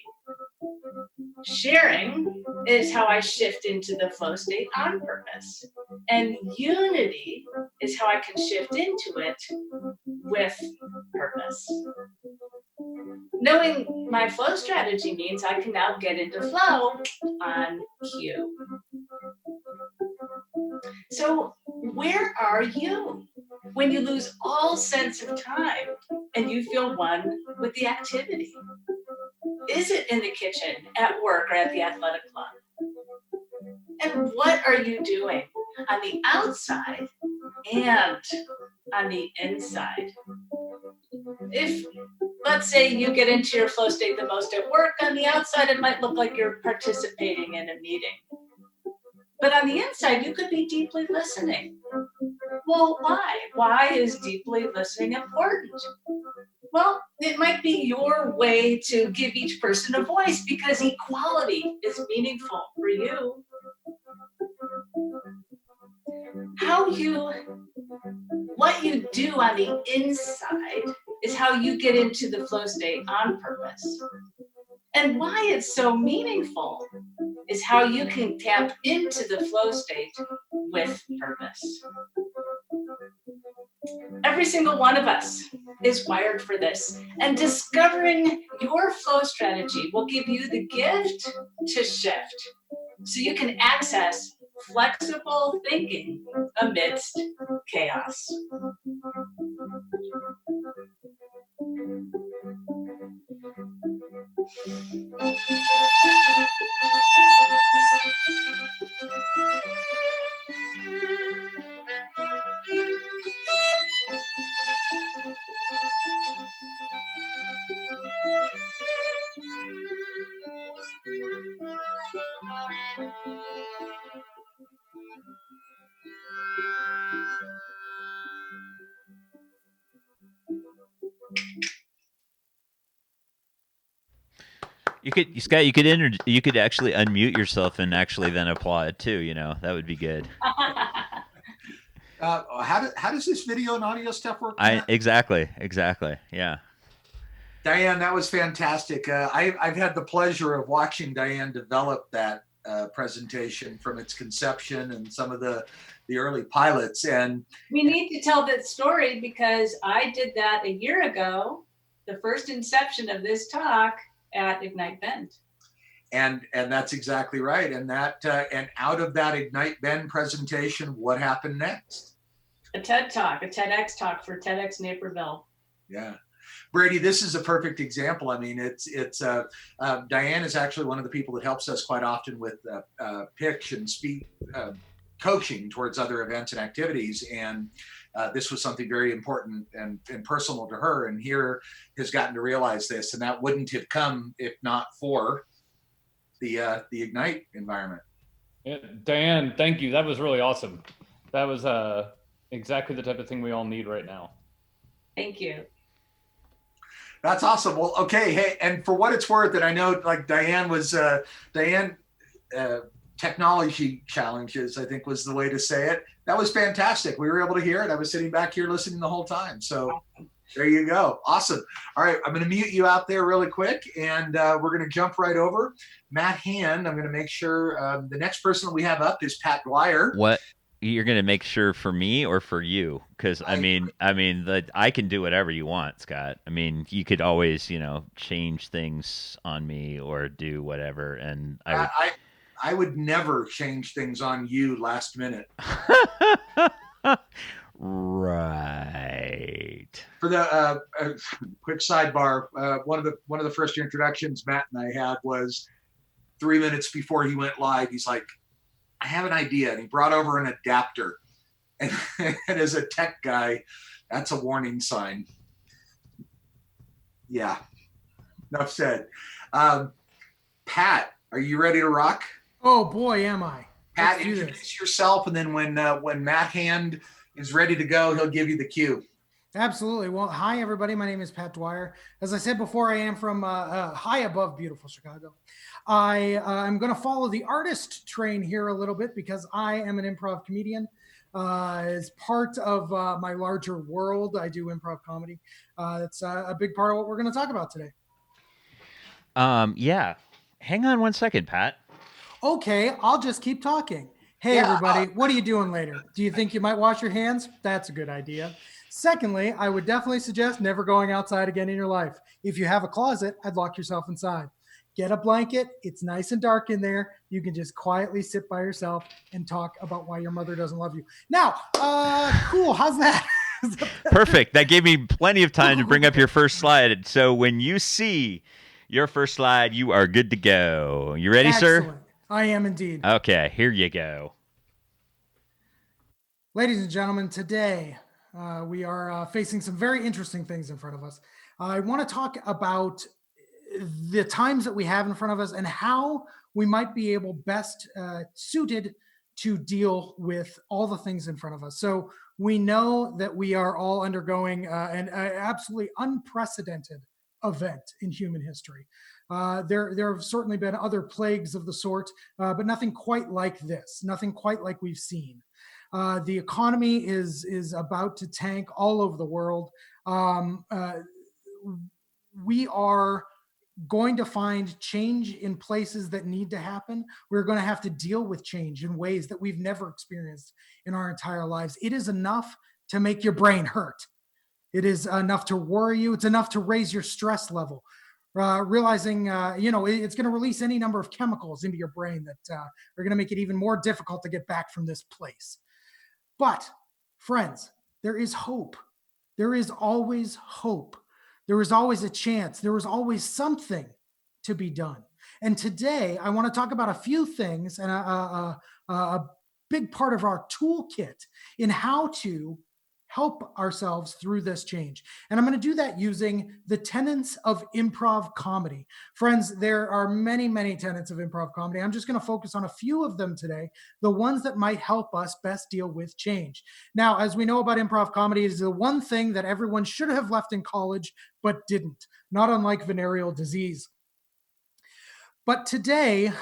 Sharing is how I shift into the flow state on purpose. And unity is how I can shift into it with purpose. Knowing my flow strategy means I can now get into flow on cue. So where are you when you lose all sense of time and you feel one with the activity? Is it in the kitchen, at work, or at the athletic club? And what are you doing on the outside and on the inside? If, let's say, you get into your flow state the most at work, on the outside it might look like you're participating in a meeting. But on the inside, you could be deeply listening. Well, why? Why is deeply listening important? Well, it might be your way to give each person a voice because equality is meaningful for you. What you do on the inside is how you get into the flow state on purpose. And why it's so meaningful is how you can tap into the flow state with purpose. Every single one of us is wired for this, and discovering your flow strategy will give you the gift to shift so you can access flexible thinking amidst chaos. Scott, you could actually unmute yourself and actually then applaud too. You know, that would be good. How does this video and audio stuff work? Exactly. Yeah. Diane, that was fantastic. I've had the pleasure of watching Diane develop that presentation from its conception and some of the early pilots. And We need to tell that story because I did that a year ago, the first inception of this talk at Ignite Bend. And that's exactly right. And that and out of that Ignite Bend presentation, what happened next? A TED Talk, a TEDx talk for TEDx Naperville. Yeah. Brady, this is a perfect example. I mean, Diane is actually one of the people that helps us quite often with pitch and speak coaching towards other events and activities. And this was something very important and personal to her. And here has gotten to realize this, and that wouldn't have come if not for the Ignite environment. Yeah, Diane, thank you. That was really awesome. That was exactly the type of thing we all need right now. Thank you. That's awesome. Well, okay. Hey, and for what it's worth, and I know like Diane technology challenges, I think was the way to say it. That was fantastic. We were able to hear it. I was sitting back here listening the whole time. So there you go. Awesome. All right. I'm going to mute you out there really quick, and we're going to jump right over. Matt Hand, I'm going to make sure the next person that we have up is Pat Dwyer. What? You're going to make sure for me or for you? Because I mean, I can do whatever you want, Scott. I mean, you could always, change things on me or do whatever. And I would never change things on you last minute. Right. For the quick sidebar, one of the first introductions Matt and I had was 3 minutes before he went live. He's like, I have an idea. And he brought over an adapter. And as a tech guy, that's a warning sign. Yeah. Enough said. Pat, are you ready to rock? Oh boy, am I. Pat, introduce yourself, and then when Matt Hand is ready to go, he'll give you the cue. Absolutely. Well, hi, everybody. My name is Pat Dwyer. As I said before, I am from high above beautiful Chicago. I'm going to follow the artist train here a little bit because I am an improv comedian. As part of my larger world, I do improv comedy. That's a big part of what we're going to talk about today. Yeah. Hang on one second, Pat. Okay, I'll just keep talking. Hey, everybody, what are you doing later? Do you think you might wash your hands? That's a good idea. Secondly, I would definitely suggest never going outside again in your life. If you have a closet, I'd lock yourself inside. Get a blanket. It's nice and dark in there. You can just quietly sit by yourself and talk about why your mother doesn't love you. Now, cool. How's that? Perfect. That gave me plenty of time to bring up your first slide. So when you see your first slide, you are good to go. You ready, sir? I am indeed. Okay, here you go. Ladies and gentlemen, today we are facing some very interesting things in front of us. I want to talk about the times that we have in front of us and how we might be able best suited to deal with all the things in front of us. So we know that we are all undergoing an absolutely unprecedented event in human history. There have certainly been other plagues of the sort, but nothing quite like this, nothing quite like we've seen. The economy is about to tank all over the world. We are going to find change in places that need to happen. We're going to have to deal with change in ways that we've never experienced in our entire lives. It is enough to make your brain hurt. It is enough to worry you. It's enough to raise your stress level. Realizing, it's going to release any number of chemicals into your brain that are going to make it even more difficult to get back from this place. But, friends, there is hope. There is always hope. There is always a chance. There is always something to be done. And today, I want to talk about a few things and a big part of our toolkit in how to help ourselves through this change. And I'm going to do that using the tenets of improv comedy. Friends, there are many, many tenets of improv comedy. I'm just going to focus on a few of them today, the ones that might help us best deal with change. Now, as we know about improv comedy, it is the one thing that everyone should have left in college, but didn't, not unlike venereal disease. But today,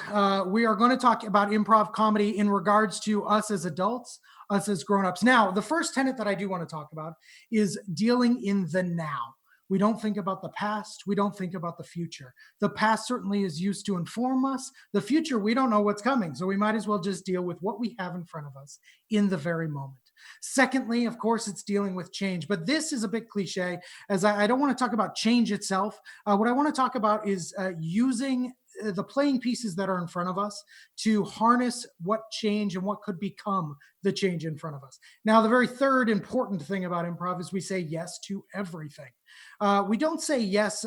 we are going to talk about improv comedy in regards to us as adults, us as grown-ups. Now, the first tenet that I do want to talk about is dealing in the now. We don't think about the past. We don't think about the future. The past certainly is used to inform us. The future, we don't know what's coming. So we might as well just deal with what we have in front of us in the very moment. Secondly, of course, it's dealing with change. But this is a bit cliche, as I don't want to talk about change itself. What I want to talk about is using the playing pieces that are in front of us to harness what change and what could become the change in front of us. Now, the very third important thing about improv is we say yes to everything. We don't say yes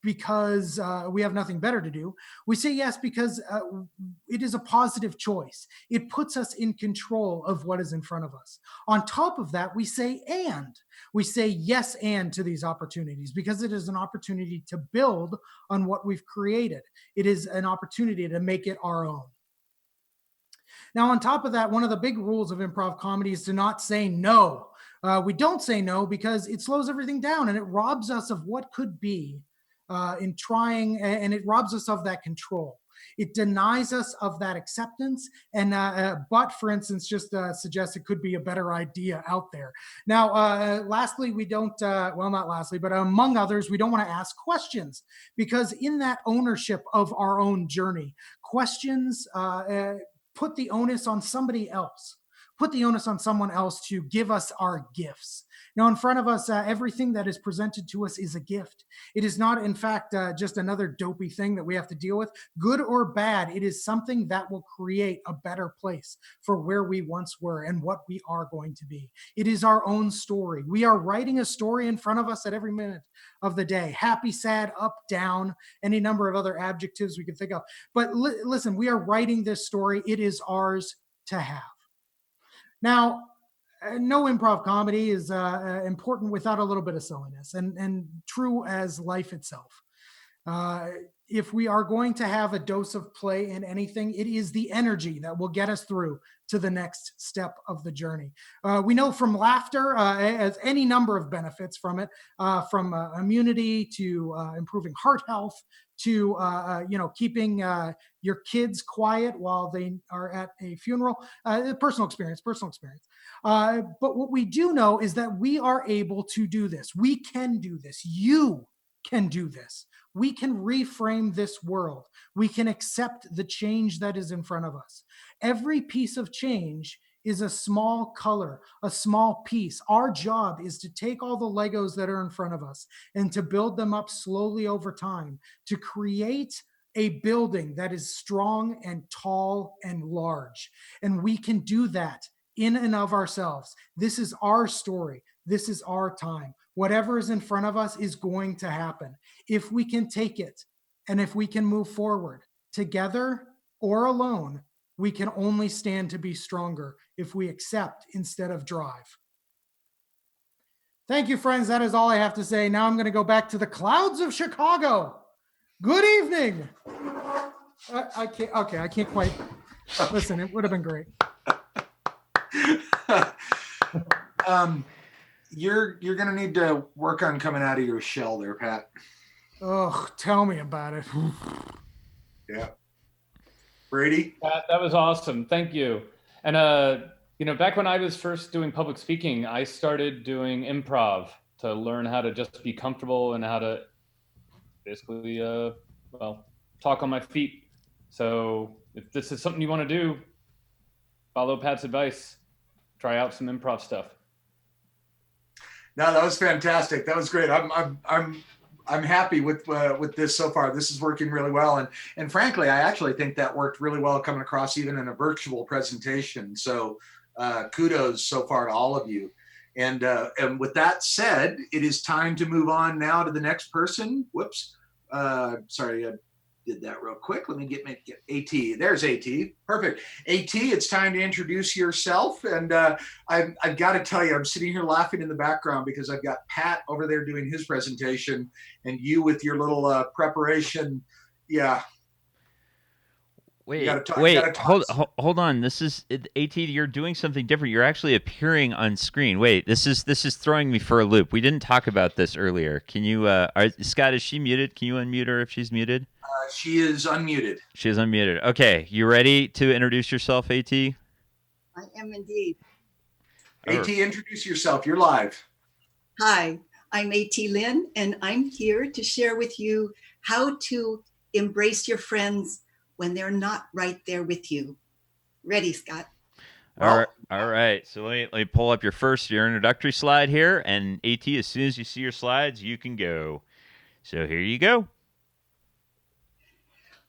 because we have nothing better to do. We say yes because it is a positive choice. It puts us in control of what is in front of us. On top of that, we say and. We say yes and to these opportunities because it is an opportunity to build on what we've created. It is an opportunity to make it our own. Now, on top of that, one of the big rules of improv comedy is to not say no. We don't say no because it slows everything down and it robs us of what could be in trying, and it robs us of that control. It denies us of that acceptance, and but, for instance, just suggests it could be a better idea out there. Now, lastly, we don't, well, not lastly, but among others, we don't want to ask questions because in that ownership of our own journey, questions put the onus on somebody else. Put the onus on someone else to give us our gifts. Now, in front of us, everything that is presented to us is a gift. It is not, in fact, just another dopey thing that we have to deal with. Good or bad, it is something that will create a better place for where we once were and what we are going to be. It is our own story. We are writing a story in front of us at every minute of the day. Happy, sad, up, down, any number of other adjectives we can think of. But listen, we are writing this story. It is ours to have. Now, no improv comedy is important without a little bit of silliness, and true as life itself. If we are going to have a dose of play in anything, it is the energy that will get us through to the next step of the journey. We know from laughter, as any number of benefits from it, from immunity to improving heart health to keeping your kids quiet while they are at a funeral. Personal experience. But what we do know is that we are able to do this. We can do this. You can do this. We can reframe this world. We can accept the change that is in front of us. Every piece of change is a small color, a small piece. Our job is to take all the Legos that are in front of us and to build them up slowly over time to create a building that is strong and tall and large. And we can do that in and of ourselves. This is our story. This is our time. Whatever is in front of us is going to happen. If we can take it and if we can move forward together or alone, we can only stand to be stronger if we accept instead of drive. Thank you, friends. That is all I have to say. Now I'm going to go back to the clouds of Chicago. Good evening. I can't quite. Listen, it would have been great. You're going to need to work on coming out of your shell there, Pat. Oh, tell me about it. Yeah. Brady? That was awesome. Thank you. And, back when I was first doing public speaking, I started doing improv to learn how to just be comfortable and how to basically, talk on my feet. So if this is something you want to do, follow Pat's advice. Try out some improv stuff. No, that was fantastic. That was great. I'm happy with this so far. This is working really well, and frankly, I actually think that worked really well coming across even in a virtual presentation. So kudos so far to all of you. And with that said, it is time to move on now to the next person. Whoops, sorry, I did that real quick. Let me get AT. There's AT. Perfect. AT, it's time to introduce yourself. And I've got to tell you, I'm sitting here laughing in the background because I've got Pat over there doing his presentation and you with your little preparation. Yeah. Wait, hold on. This is AT. You're doing something different. You're actually appearing on screen. Wait, this is throwing me for a loop. We didn't talk about this earlier. Can you, Scott? Is she muted? Can you unmute her if she's muted? She is unmuted. She is unmuted. Okay, you ready to introduce yourself, AT? I am indeed. AT, introduce yourself. You're live. Hi, I'm A.T. Lynn, and I'm here to share with you how to embrace your friends when they're not right there with you. Ready, Scott? All right. So let me pull up your introductory slide here, and AT, as soon as you see your slides, you can go. So here you go.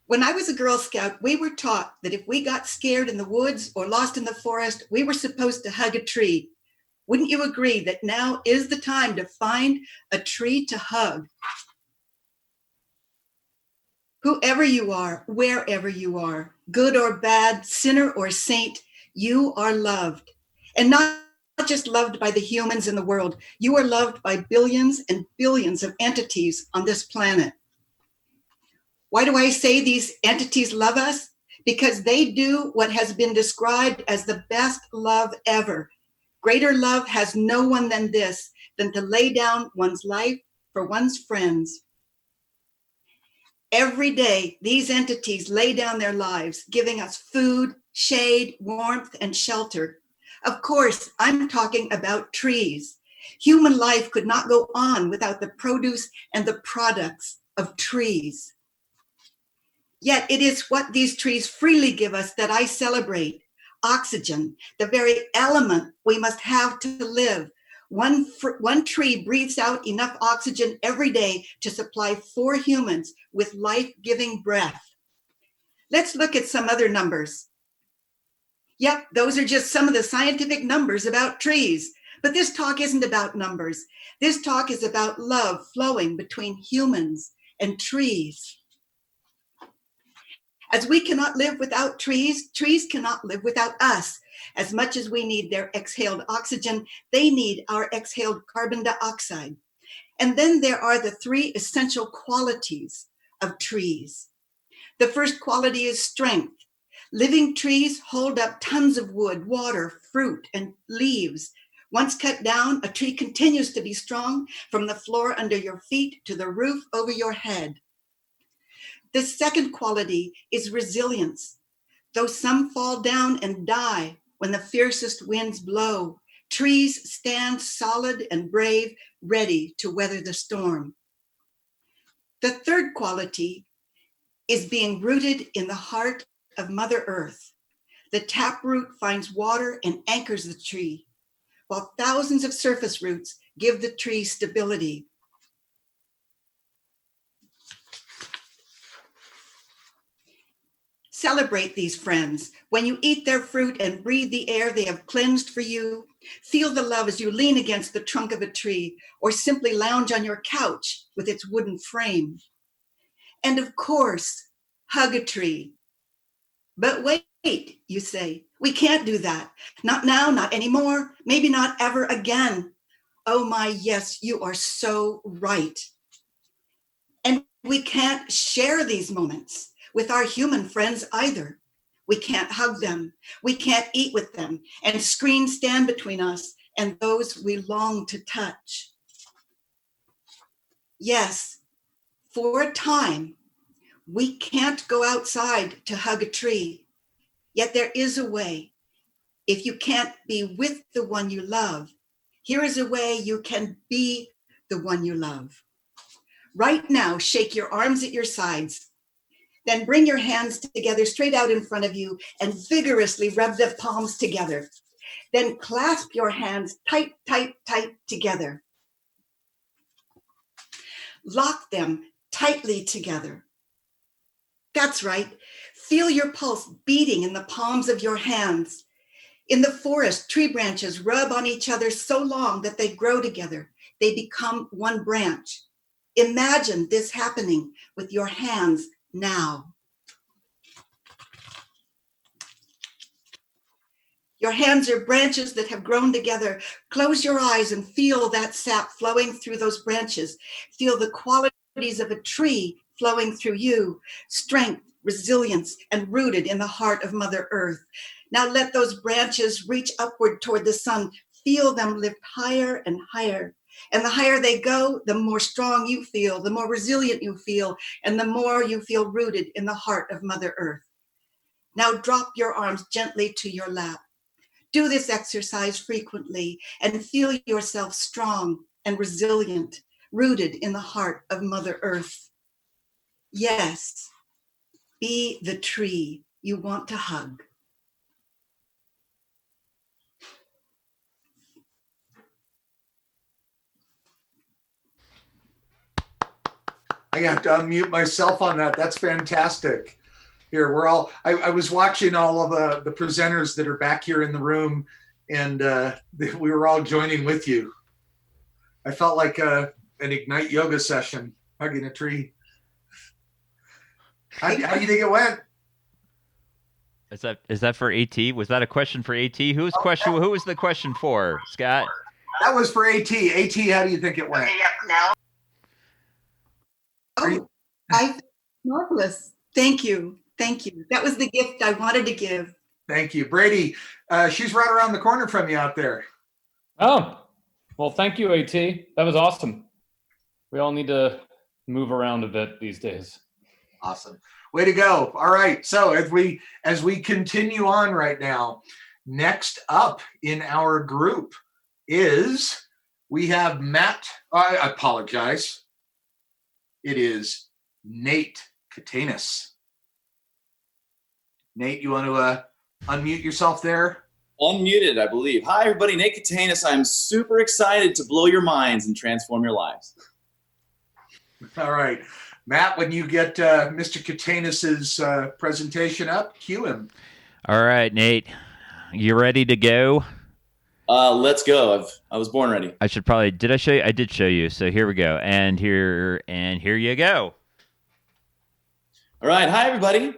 When I was a Girl Scout, we were taught that if we got scared in the woods or lost in the forest, we were supposed to hug a tree. Wouldn't you agree that now is the time to find a tree to hug? Whoever you are, wherever you are, good or bad, sinner or saint, you are loved. And not just loved by the humans in the world, you are loved by billions and billions of entities on this planet. Why do I say these entities love us? Because they do what has been described as the best love ever. Greater love has no one than this, than to lay down one's life for one's friends. Every day, these entities lay down their lives, giving us food, shade, warmth, and shelter. Of course, I'm talking about trees. Human life could not go on without the produce and the products of trees. Yet it is what these trees freely give us that I celebrate. Oxygen, the very element we must have to live. One tree breathes out enough oxygen every day to supply 4 humans with life-giving breath. Let's look at some other numbers. Yep, those are just some of the scientific numbers about trees. But this talk isn't about numbers. This talk is about love flowing between humans and trees. As we cannot live without trees, trees cannot live without us. As much as we need their exhaled oxygen, they need our exhaled carbon dioxide. And then there are the 3 essential qualities of trees. The first quality is strength. Living trees hold up tons of wood, water, fruit, and leaves. Once cut down, a tree continues to be strong from the floor under your feet to the roof over your head. The second quality is resilience. Though some fall down and die when the fiercest winds blow, trees stand solid and brave, ready to weather the storm. The third quality is being rooted in the heart of Mother Earth. The taproot finds water and anchors the tree, while thousands of surface roots give the tree stability. Celebrate these friends. When you eat their fruit and breathe the air they have cleansed for you, feel the love as you lean against the trunk of a tree or simply lounge on your couch with its wooden frame. And of course, hug a tree. But wait, you say, we can't do that. Not now, not anymore, maybe not ever again. Oh my, yes, you are so right. And we can't share these moments with our human friends either. We can't hug them, we can't eat with them, and screens stand between us and those we long to touch. Yes, for a time, we can't go outside to hug a tree, yet there is a way. If you can't be with the one you love, here is a way you can be the one you love. Right now, shake your arms at your sides. Then bring your hands together straight out in front of you and vigorously rub the palms together. Then clasp your hands tight, tight, tight together. Lock them tightly together. That's right. Feel your pulse beating in the palms of your hands. In the forest, tree branches rub on each other so long that they grow together. They become one branch. Imagine this happening with your hands now. Your hands are branches that have grown together. Close your eyes and feel that sap flowing through those branches. Feel the qualities of a tree flowing through you. Strength, resilience, and rooted in the heart of Mother Earth. Now let those branches reach upward toward the sun. Feel them lift higher and higher. And the higher they go, the more strong you feel, the more resilient you feel, and the more you feel rooted in the heart of Mother Earth. Now drop your arms gently to your lap. Do this exercise frequently and feel yourself strong and resilient, rooted in the heart of Mother Earth. Yes, be the tree you want to hug. I have to unmute myself on that. That's fantastic. Here, I was watching all of the presenters that are back here in the room, and we were all joining with you. I felt like an Ignite yoga session, hugging a tree. How do you think it went? Is that for AT? Was that a question for AT? Who was the question for, Scott? That was for AT. AT, how do you think it went? Marvelous. Thank you. Thank you. That was the gift I wanted to give. Thank you. Brady, she's right around the corner from you out there. Oh, well, thank you, AT. That was awesome. We all need to move around a bit these days. Awesome. Way to go. All right. So as we continue on right now, next up in our group is we have Matt. I apologize. It is Nate Katanis. Nate, you want to unmute yourself there? Unmuted, I believe. Hi, everybody. Nate Katanis. I'm super excited to blow your minds and transform your lives. All right. Matt, when you get Mr. Katanis's presentation up, cue him. All right, Nate. You ready to go? Let's go. I was born ready. I should probably, did I show you? I did show you. So here we go. And here you go. All right. Hi, everybody.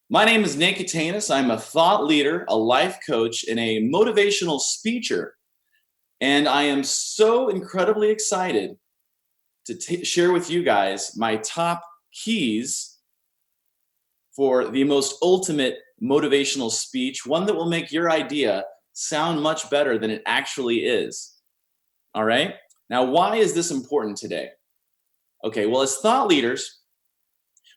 My name is Nate Katanis. I'm a thought leader, a life coach, and a motivational speaker. And I am so incredibly excited to share with you guys my top keys for the most ultimate motivational speech, one that will make your idea sound much better than it actually is. All right? Now, why is this important today? Okay, well, as thought leaders,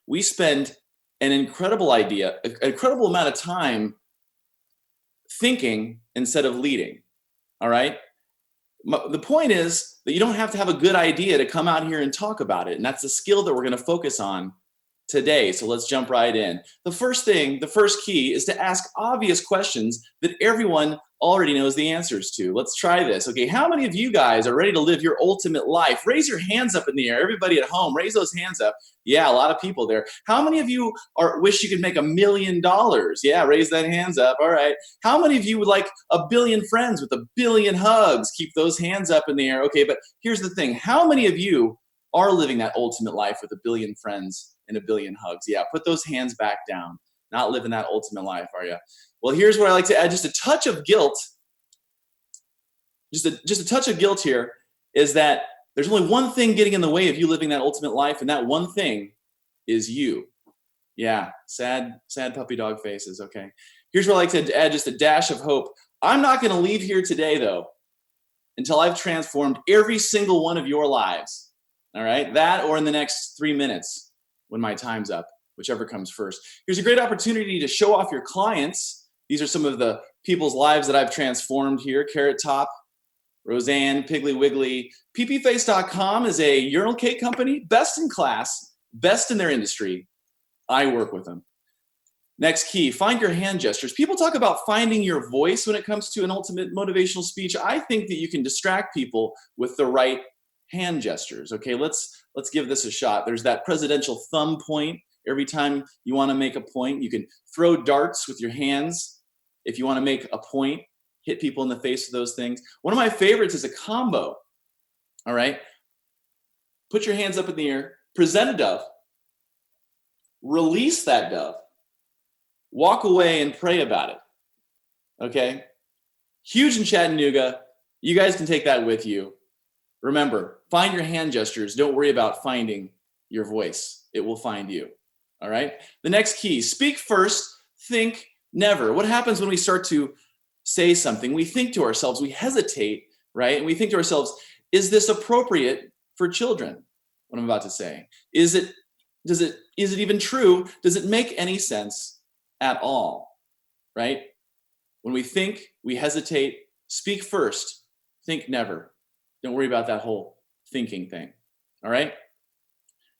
we spend an incredible amount of time thinking instead of leading. All right? The point is that you don't have to have a good idea to come out here and talk about it. And that's the skill that we're going to focus on today. So let's jump right in. The first key is to ask obvious questions that everyone already knows the answers to. Let's try this. Okay, how many of you guys are ready to live your ultimate life? Raise your hands up in the air. Everybody at home, raise those hands up. Yeah, a lot of people there. How many of you wish you could make $1 million? Yeah, raise that hands up. All right. How many of you would like 1 billion friends with 1 billion hugs? Keep those hands up in the air. Okay, but here's the thing. How many of you are living that ultimate life with 1 billion friends and 1 billion hugs? Yeah, put those hands back down. Not living that ultimate life, are you? Well, here's what I like to add, just a touch of guilt. Just a touch of guilt here is that there's only one thing getting in the way of you living that ultimate life, and that one thing is you. Yeah, sad puppy dog faces, okay. Here's where I like to add just a dash of hope. I'm not gonna leave here today, though, until I've transformed every single one of your lives, all right? That or in the next 3 minutes when my time's up, whichever comes first. Here's a great opportunity to show off your clients. These are some of the people's lives that I've transformed here. Carrot Top, Roseanne, Piggly Wiggly. PPFace.com is a urinal cake company, best in class, best in their industry. I work with them. Next key, find your hand gestures. People talk about finding your voice when it comes to an ultimate motivational speech. I think that you can distract people with the right hand gestures. Okay, let's give this a shot. There's that presidential thumb point. Every time you want to make a point, you can throw darts with your hands. If you want to make a point, hit people in the face with those things. One of my favorites is a combo. All right. Put your hands up in the air, present a dove, release that dove, walk away and pray about it. Okay. Huge in Chattanooga. You guys can take that with you. Remember, find your hand gestures. Don't worry about finding your voice. It will find you. All right. The next key, speak first, think never. What happens when we start to say something? We think to ourselves, we hesitate, right? And we think to ourselves, is this appropriate for children? What I'm about to say. Is it even true? Does it make any sense at all? Right? When we think, we hesitate, speak first, think never. Don't worry about that whole thinking thing. All right.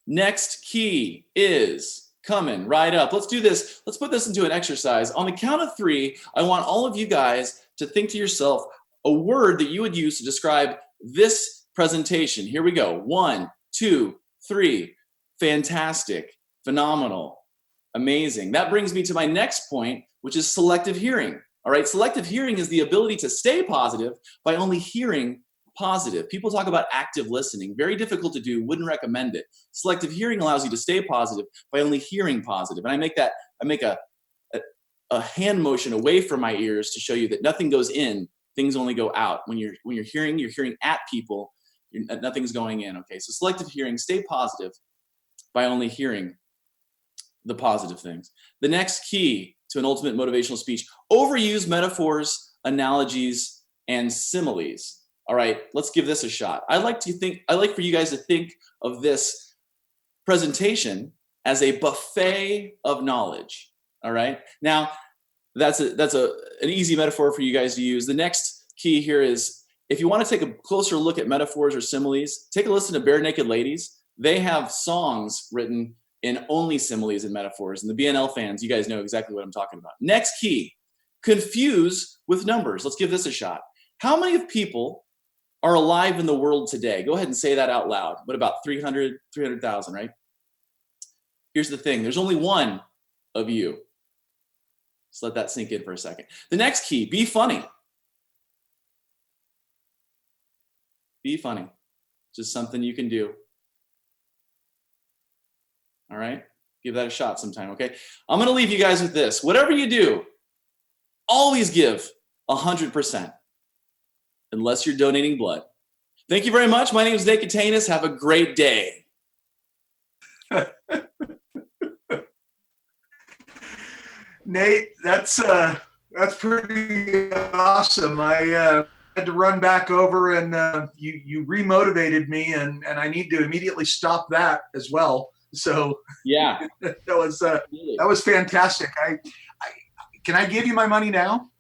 Next key is coming right up. Let's do this. Let's put this into an exercise. On the count of 3, I want all of you guys to think to yourself a word that you would use to describe this presentation. Here we go. 1, 2, 3. Fantastic, phenomenal, amazing. That brings me to my next point, which is selective hearing. All right, selective hearing is the ability to stay positive by only hearing positive. People talk about active listening. Very difficult to do, wouldn't recommend it. Selective hearing allows you to stay positive by only hearing positive. And I make a hand motion away from my ears to show you that nothing goes in, things only go out. When you're hearing, you're hearing at people, nothing's going in. Okay, so selective hearing, stay positive by only hearing the positive things. The next key to an ultimate motivational speech: overuse metaphors, analogies, and similes. All right, let's give this a shot. I'd like for you guys to think of this presentation as a buffet of knowledge. All right, now that's an easy metaphor for you guys to use. The next key here is, if you want to take a closer look at metaphors or similes, take a listen to Bare Naked Ladies. They have songs written in only similes and metaphors. And the BNL fans, you guys know exactly what I'm talking about. Next key, confuse with numbers. Let's give this a shot. How many of people are alive in the world today? Go ahead and say that out loud. What about 300,000, right? Here's the thing. There's only one of you. Just let that sink in for a second. The next key, be funny. Be funny. Just something you can do. All right? Give that a shot sometime, okay? I'm going to leave you guys with this. Whatever you do, always give 100%, unless you're donating blood. Thank you very much. My name is Nick Katanis. Have a great day. Nate, that's pretty awesome. I had to run back over, and you remotivated me, and I need to immediately stop that as well. So yeah, that was fantastic. Can I give you my money now?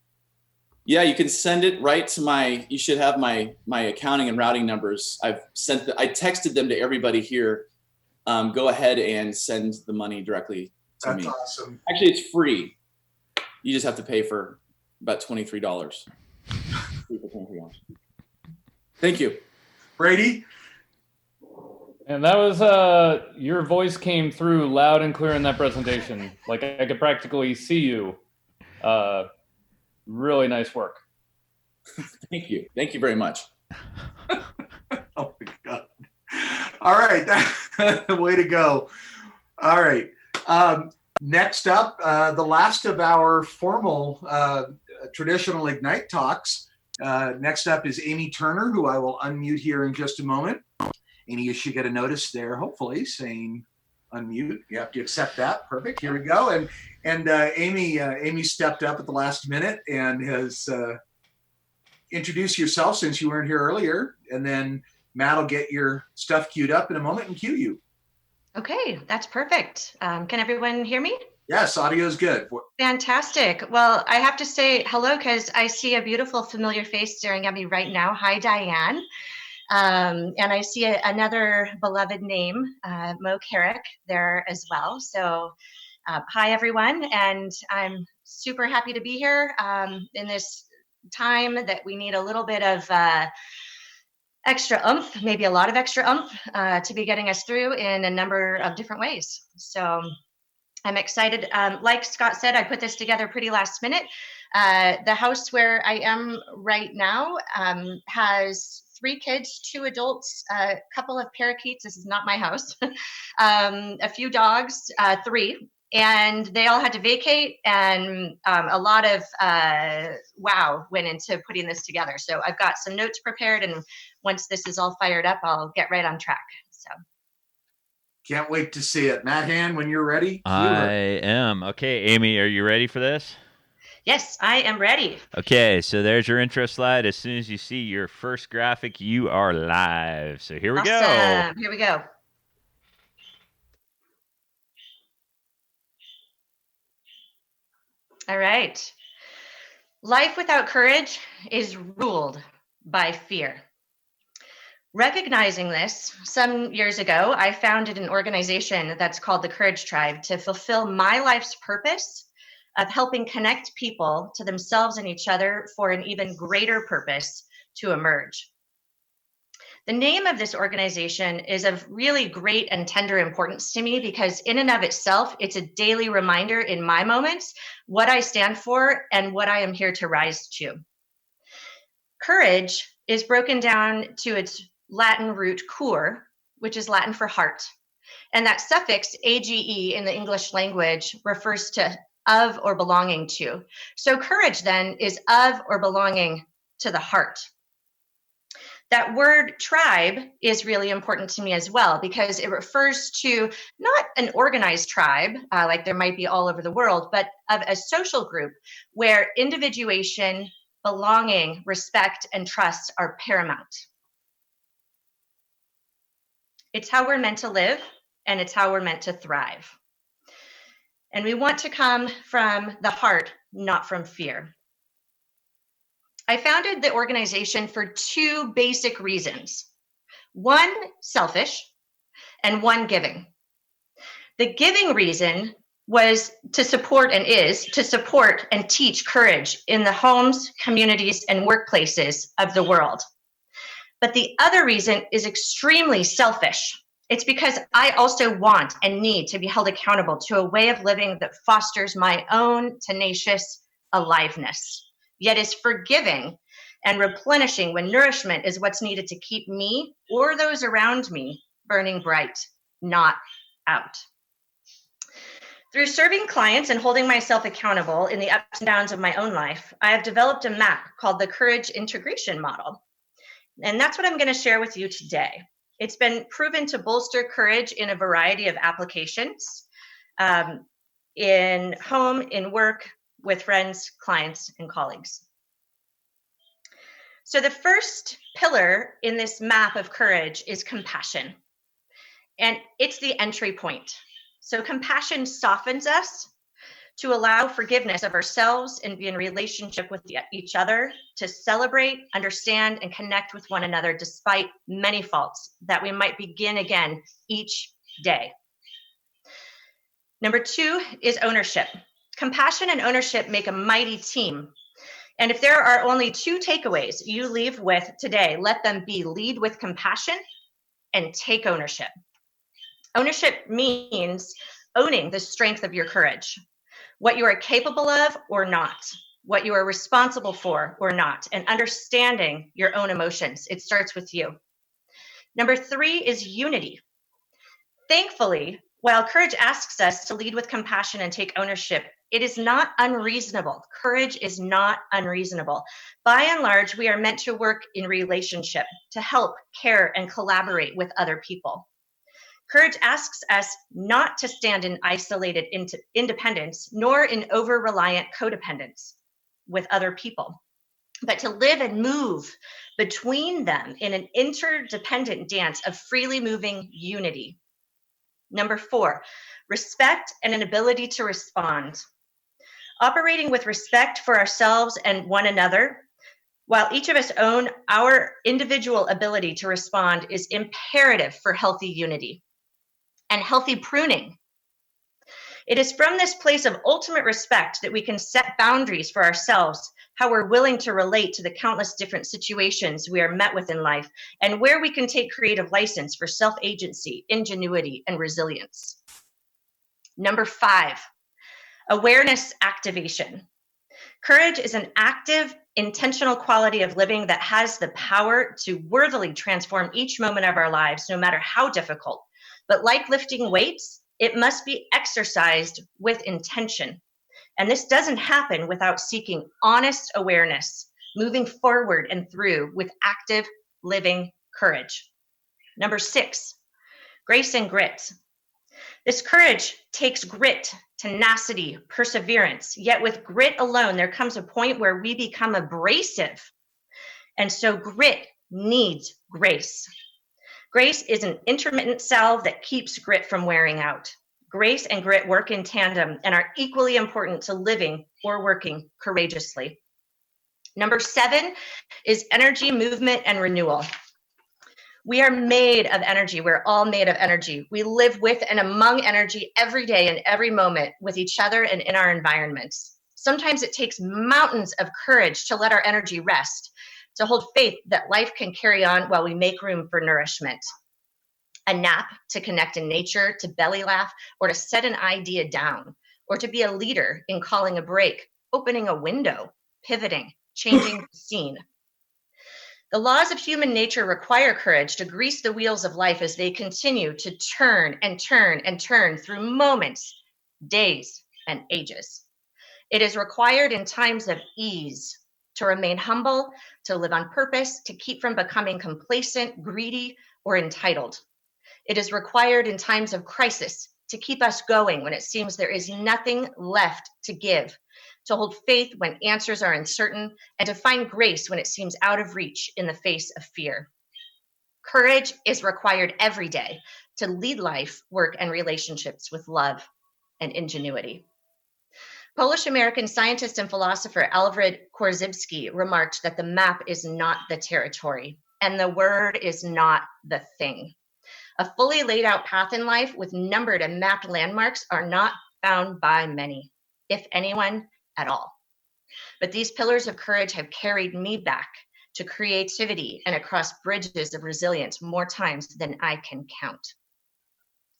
Yeah, you can send it right to you should have my accounting and routing numbers. I texted them to everybody here. Go ahead and send the money directly to me. That's awesome. Actually, it's free. You just have to pay for about $23. Thank you. Brady? And that was, your voice came through loud and clear in that presentation. Like, I could practically see you. Really nice work. Thank you. Thank you very much. Oh my God. All right. Way to go. All right. Next up, the last of our formal traditional Ignite talks. Next up is Amy Turner, who I will unmute here in just a moment. Amy, you should get a notice there, hopefully, saying unmute. You have to accept that. Perfect. Here we go. And Amy stepped up at the last minute and has introduced yourself, since you weren't here earlier. And then Matt will get your stuff queued up in a moment and cue you. Okay, that's perfect. Can everyone hear me? Yes, audio is good. Fantastic. Well, I have to say hello because I see a beautiful familiar face staring at me right now. Hi, Diane. And I see another beloved name, Mo Carrick, there as well. So hi, everyone. And I'm super happy to be here in this time that we need a little bit of extra oomph, maybe a lot of extra oomph to be getting us through in a number of different ways. So I'm excited. Like Scott said, I put this together pretty last minute. The house where I am right now has 3 kids, 2 adults, a couple of parakeets. This is not my house. A few dogs, 3. And they all had to vacate, and a lot of wow went into putting this together. So I've got some notes prepared, and once this is all fired up, I'll get right on track. So can't wait to see it. Matt Hand, when you're ready. I am. Okay, Amy, are you ready for this? Yes, I am ready. Okay, so there's your intro slide. As soon as you see your first graphic, you are live. So here we go. Here we go. All right. Life without courage is ruled by fear. Recognizing this, some years ago, I founded an organization that's called the Courage Tribe to fulfill my life's purpose of helping connect people to themselves and each other for an even greater purpose to emerge. The name of this organization is of really great and tender importance to me because in and of itself, it's a daily reminder in my moments what I stand for and what I am here to rise to. Courage is broken down to its Latin root cur, which is Latin for heart. And that suffix age in the English language refers to of or belonging to. So courage then is of or belonging to the heart. That word tribe is really important to me as well because it refers to not an organized tribe like there might be all over the world, but of a social group where individuation, belonging, respect, and trust are paramount. It's how we're meant to live, and it's how we're meant to thrive. And we want to come from the heart, not from fear. I founded the organization for two basic reasons. One, selfish, and one, giving. The giving reason was to support and is to support and teach courage in the homes, communities, and workplaces of the world. But the other reason is extremely selfish. It's because I also want and need to be held accountable to a way of living that fosters my own tenacious aliveness, yet is forgiving and replenishing when nourishment is what's needed to keep me or those around me burning bright, not out. Through serving clients and holding myself accountable in the ups and downs of my own life, I have developed a map called the Courage Integration Model. And that's what I'm going to share with you today. It's been proven to bolster courage in a variety of applications, in home, in work, with friends, clients, and colleagues. So the first pillar in this map of courage is compassion. And it's the entry point. So compassion softens us to allow forgiveness of ourselves and be in relationship with each other, to celebrate, understand, and connect with one another despite many faults that we might begin again each day. Number two is ownership. Compassion and ownership make a mighty team. And if there are only two takeaways you leave with today, let them be: lead with compassion and take ownership. Ownership means owning the strength of your courage, what you are capable of or not, what you are responsible for or not, and understanding your own emotions. It starts with you. Number three is unity. Thankfully, while courage asks us to lead with compassion and take ownership, it is not unreasonable. Courage is not unreasonable. By and large, we are meant to work in relationship, to help, care, and collaborate with other people. Courage asks us not to stand in isolated independence, nor in over-reliant codependence with other people, but to live and move between them in an interdependent dance of freely moving unity. Number four, respect and an ability to respond. Operating with respect for ourselves and one another, while each of us own our individual ability to respond, is imperative for healthy unity and healthy pruning. It is from this place of ultimate respect that we can set boundaries for ourselves, how we're willing to relate to the countless different situations we are met with in life, and where we can take creative license for self-agency, ingenuity, and resilience. Number five, awareness activation. Courage is an active, intentional quality of living that has the power to worthily transform each moment of our lives, no matter how difficult. But like lifting weights, it must be exercised with intention. And this doesn't happen without seeking honest awareness, moving forward and through with active, living courage. Number six, grace and grit. This courage takes grit, tenacity, perseverance. Yet with grit alone, there comes a point where we become abrasive. And so grit needs grace. Grace is an intermittent salve that keeps grit from wearing out. Grace and grit work in tandem and are equally important to living or working courageously. Number seven is energy, movement, and renewal. We are made of energy. We're all made of energy. We live with and among energy every day and every moment with each other and in our environments. Sometimes it takes mountains of courage to let our energy rest, to hold faith that life can carry on while we make room for nourishment. A nap to connect in nature, to belly laugh, or to set an idea down, or to be a leader in calling a break, opening a window, pivoting, changing the scene. The laws of human nature require courage to grease the wheels of life as they continue to turn and turn and turn through moments, days, and ages. It is required in times of ease to remain humble, to live on purpose, to keep from becoming complacent, greedy, or entitled. It is required in times of crisis to keep us going when it seems there is nothing left to give, to hold faith when answers are uncertain, and to find grace when it seems out of reach in the face of fear. Courage is required every day to lead life, work, and relationships with love and ingenuity. Polish-American scientist and philosopher Alfred Korzybski remarked that the map is not the territory, and the word is not the thing. A fully laid out path in life with numbered and mapped landmarks are not found by many, if anyone at all. But these pillars of courage have carried me back to creativity and across bridges of resilience more times than I can count.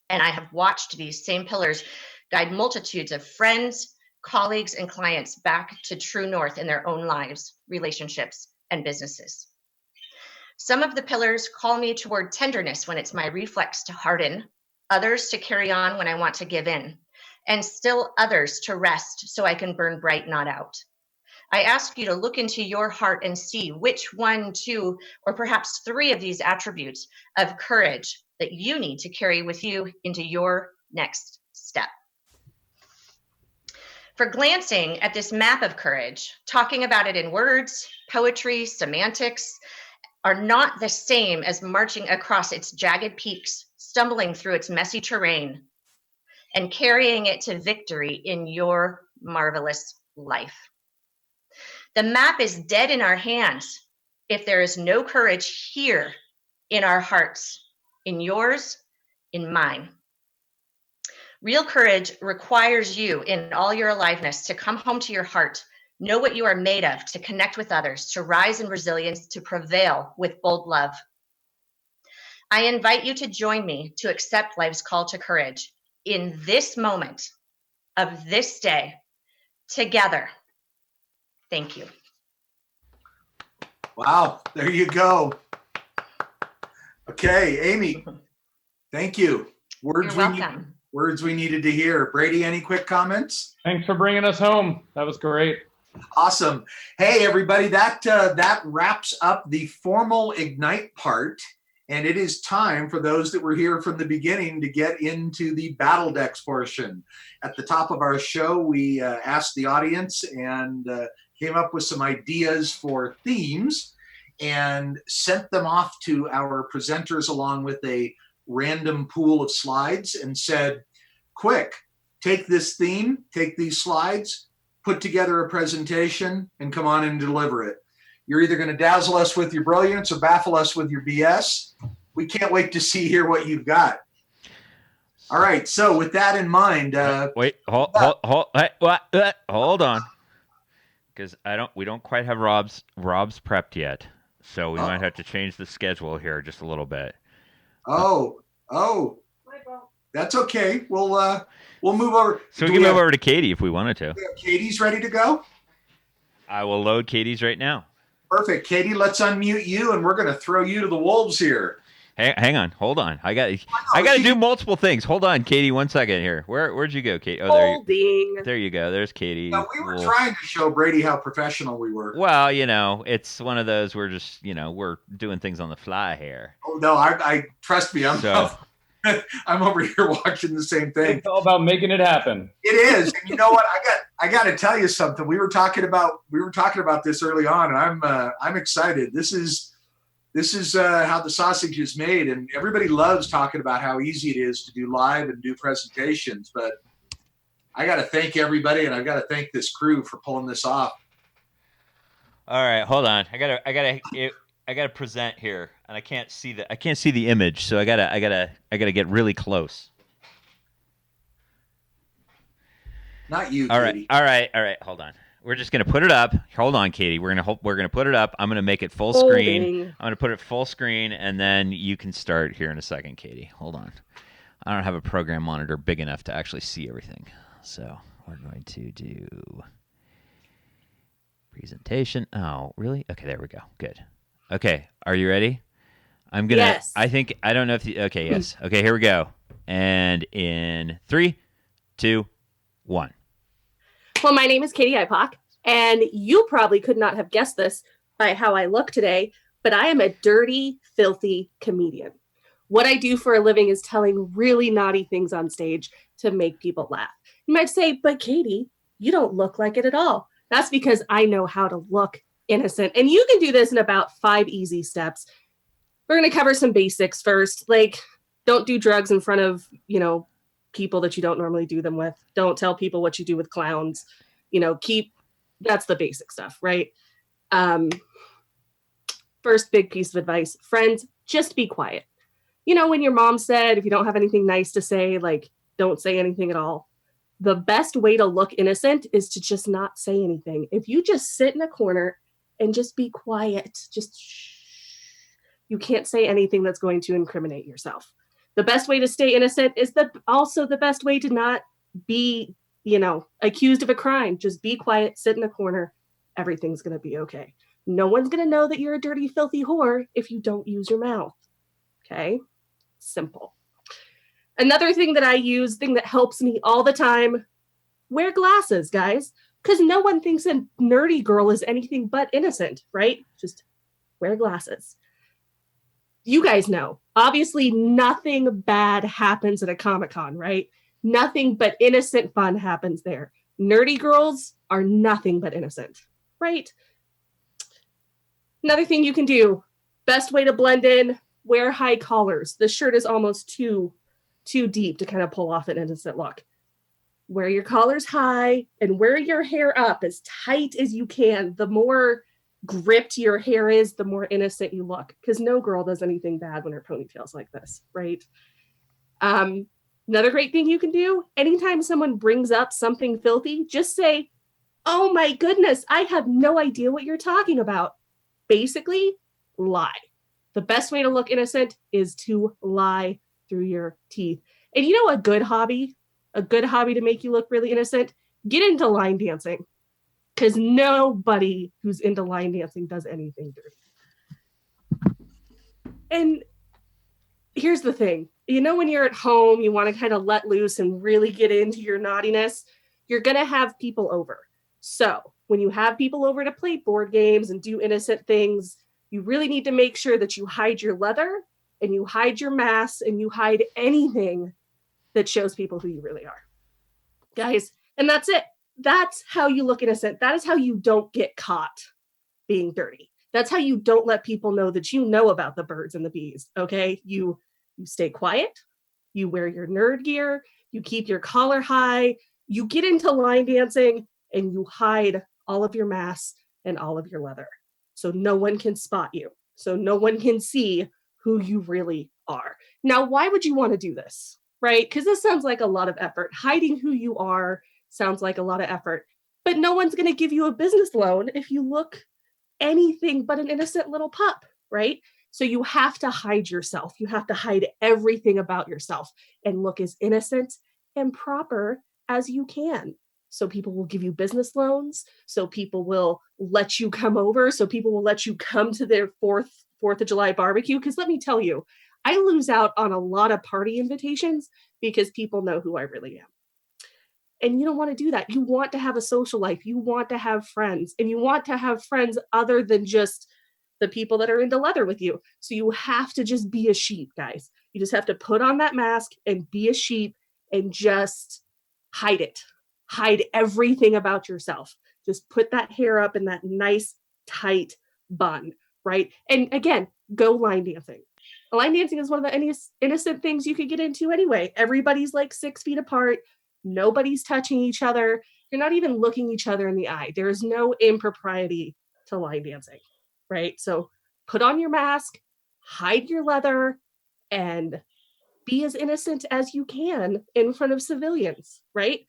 And I have watched these same pillars guide multitudes of friends, colleagues, and clients back to true north in their own lives, relationships, and businesses. Some of the pillars call me toward tenderness when it's my reflex to harden, others to carry on when I want to give in, and still others to rest so I can burn bright, not out. I ask you to look into your heart and see which one, two, or perhaps three of these attributes of courage that you need to carry with you into your next step. For glancing at this map of courage, talking about it in words, poetry, semantics, are not the same as marching across its jagged peaks, stumbling through its messy terrain, and carrying it to victory in your marvelous life. The map is dead in our hands if there is no courage here in our hearts, in yours, in mine. Real courage requires you in all your aliveness to come home to your heart, know what you are made of, to connect with others, to rise in resilience, to prevail with bold love. I invite you to join me to accept life's call to courage in this moment of this day, together. Thank you. Wow, there you go. Okay, Amy, thank you. You're welcome. Words we needed to hear. Brady, any quick comments? Thanks for bringing us home. That was great. Awesome. Hey, everybody, that wraps up the formal Ignite part. And it is time for those that were here from the beginning to get into the Battle Decks portion. At the top of our show, we asked the audience and came up with some ideas for themes and sent them off to our presenters along with a random pool of slides and said, quick, take this theme, take these slides, put together a presentation, and come on and deliver it. You're either going to dazzle us with your brilliance or baffle us with your BS. We can't wait to hear what you've got. All right. So with that in mind, hold on, because we don't quite have Rob's prepped yet, so we might have to change the schedule here just a little bit. Oh, that's okay. We'll move over. So we can move over to Katie if we wanted to. Katie's ready to go. I will load Katie's right now. Perfect. Katie, let's unmute you, and we're going to throw you to the wolves here. Hang on. Hold on. I got to do multiple things. Hold on, Katie. 1 second here. Where'd you go, Katie? Oh, there you go. There's Katie. Now, we were trying to show Brady how professional we were. Well, it's one of those. We're just, we're doing things on the fly here. Oh no, I trust me. I'm over here watching the same thing. It's all about making it happen. It is. And you know what? I got to tell you something. We were talking about this early on, and I'm excited. This is how the sausage is made, and everybody loves talking about how easy it is to do live and do presentations. But I got to thank everybody, and I've got to thank this crew for pulling this off. All right, hold on. I gotta present here, and I can't see the image, so I gotta get really close. Not you, All Katie. right. Hold on. We're just gonna put it up. Hold on, Katie. We're gonna put it up. I'm gonna make it full screen. Holding. I'm gonna put it full screen, and then you can start here in a second, Katie. Hold on. I don't have a program monitor big enough to actually see everything, so we're going to do presentation. Oh, really? Okay, there we go. Good. Okay, are you ready? I'm gonna. Yes. I don't know if. Okay, yes. Okay, here we go. And in 3, 2, 1. Well, my name is Katie Ipock, and you probably could not have guessed this by how I look today, but I am a dirty, filthy comedian. What I do for a living is telling really naughty things on stage to make people laugh. You might say, but Katie, you don't look like it at all. That's because I know how to look innocent. And you can do this in about 5 easy steps. We're going to cover some basics first, like don't do drugs in front of, people that you don't normally do them with. Don't tell people what you do with clowns. That's the basic stuff, right? First big piece of advice, friends, just be quiet. When your mom said, if you don't have anything nice to say, like, don't say anything at all. The best way to look innocent is to just not say anything. If you just sit in a corner and just be quiet, just shh, you can't say anything that's going to incriminate yourself. The best way to stay innocent is also the best way to not be, accused of a crime. Just be quiet, sit in a corner. Everything's going to be okay. No one's going to know that you're a dirty, filthy whore if you don't use your mouth. Okay? Simple. Another thing that I use, thing that helps me all the time, wear glasses, guys. Because no one thinks a nerdy girl is anything but innocent, right? Just wear glasses. You guys know, obviously nothing bad happens at a Comic-Con, right? Nothing but innocent fun happens there. Nerdy girls are nothing but innocent, right? Another thing you can do, best way to blend in, wear high collars. The shirt is almost too deep to kind of pull off an innocent look. Wear your collars high and wear your hair up as tight as you can. The more gripped your hair is, the more innocent you look, because no girl does anything bad when her ponytail's like this, right? Another great thing you can do, anytime someone brings up something filthy, just say, oh my goodness, I have no idea what you're talking about. Basically, lie. The best way to look innocent is to lie through your teeth. And a good hobby to make you look really innocent, get into line dancing. Because nobody who's into line dancing does anything dirty. And here's the thing. When you're at home, you want to kind of let loose and really get into your naughtiness, you're going to have people over. So when you have people over to play board games and do innocent things, you really need to make sure that you hide your leather and you hide your mask and you hide anything that shows people who you really are. Guys, and that's it. That's how you look innocent. That is how you don't get caught being dirty. That's how you don't let people know that you know about the birds and the bees, okay? You stay quiet. You wear your nerd gear. You keep your collar high. You get into line dancing and you hide all of your masks and all of your leather. So no one can spot you. So no one can see who you really are. Now, why would you want to do this, right? Because this sounds like a lot of effort. Hiding who you are sounds like a lot of effort, but no one's going to give you a business loan if you look anything but an innocent little pup, right? So you have to hide yourself. You have to hide everything about yourself and look as innocent and proper as you can. So people will give you business loans. So people will let you come over. So people will let you come to their 4th of July barbecue. Because let me tell you, I lose out on a lot of party invitations because people know who I really am. And you don't want to do that. You want to have a social life. You want to have friends. And you want to have friends other than just the people that are into leather with you. So you have to just be a sheep, guys. You just have to put on that mask and be a sheep and just hide it. Hide everything about yourself. Just put that hair up in that nice, tight bun, right? And again, go line dancing. Line dancing is one of the innocent things you could get into anyway. Everybody's like 6 feet apart. Nobody's touching each other. You're not even looking each other in the eye. There is no impropriety to line dancing, right? So put on your mask, hide your leather, and be as innocent as you can in front of civilians, right?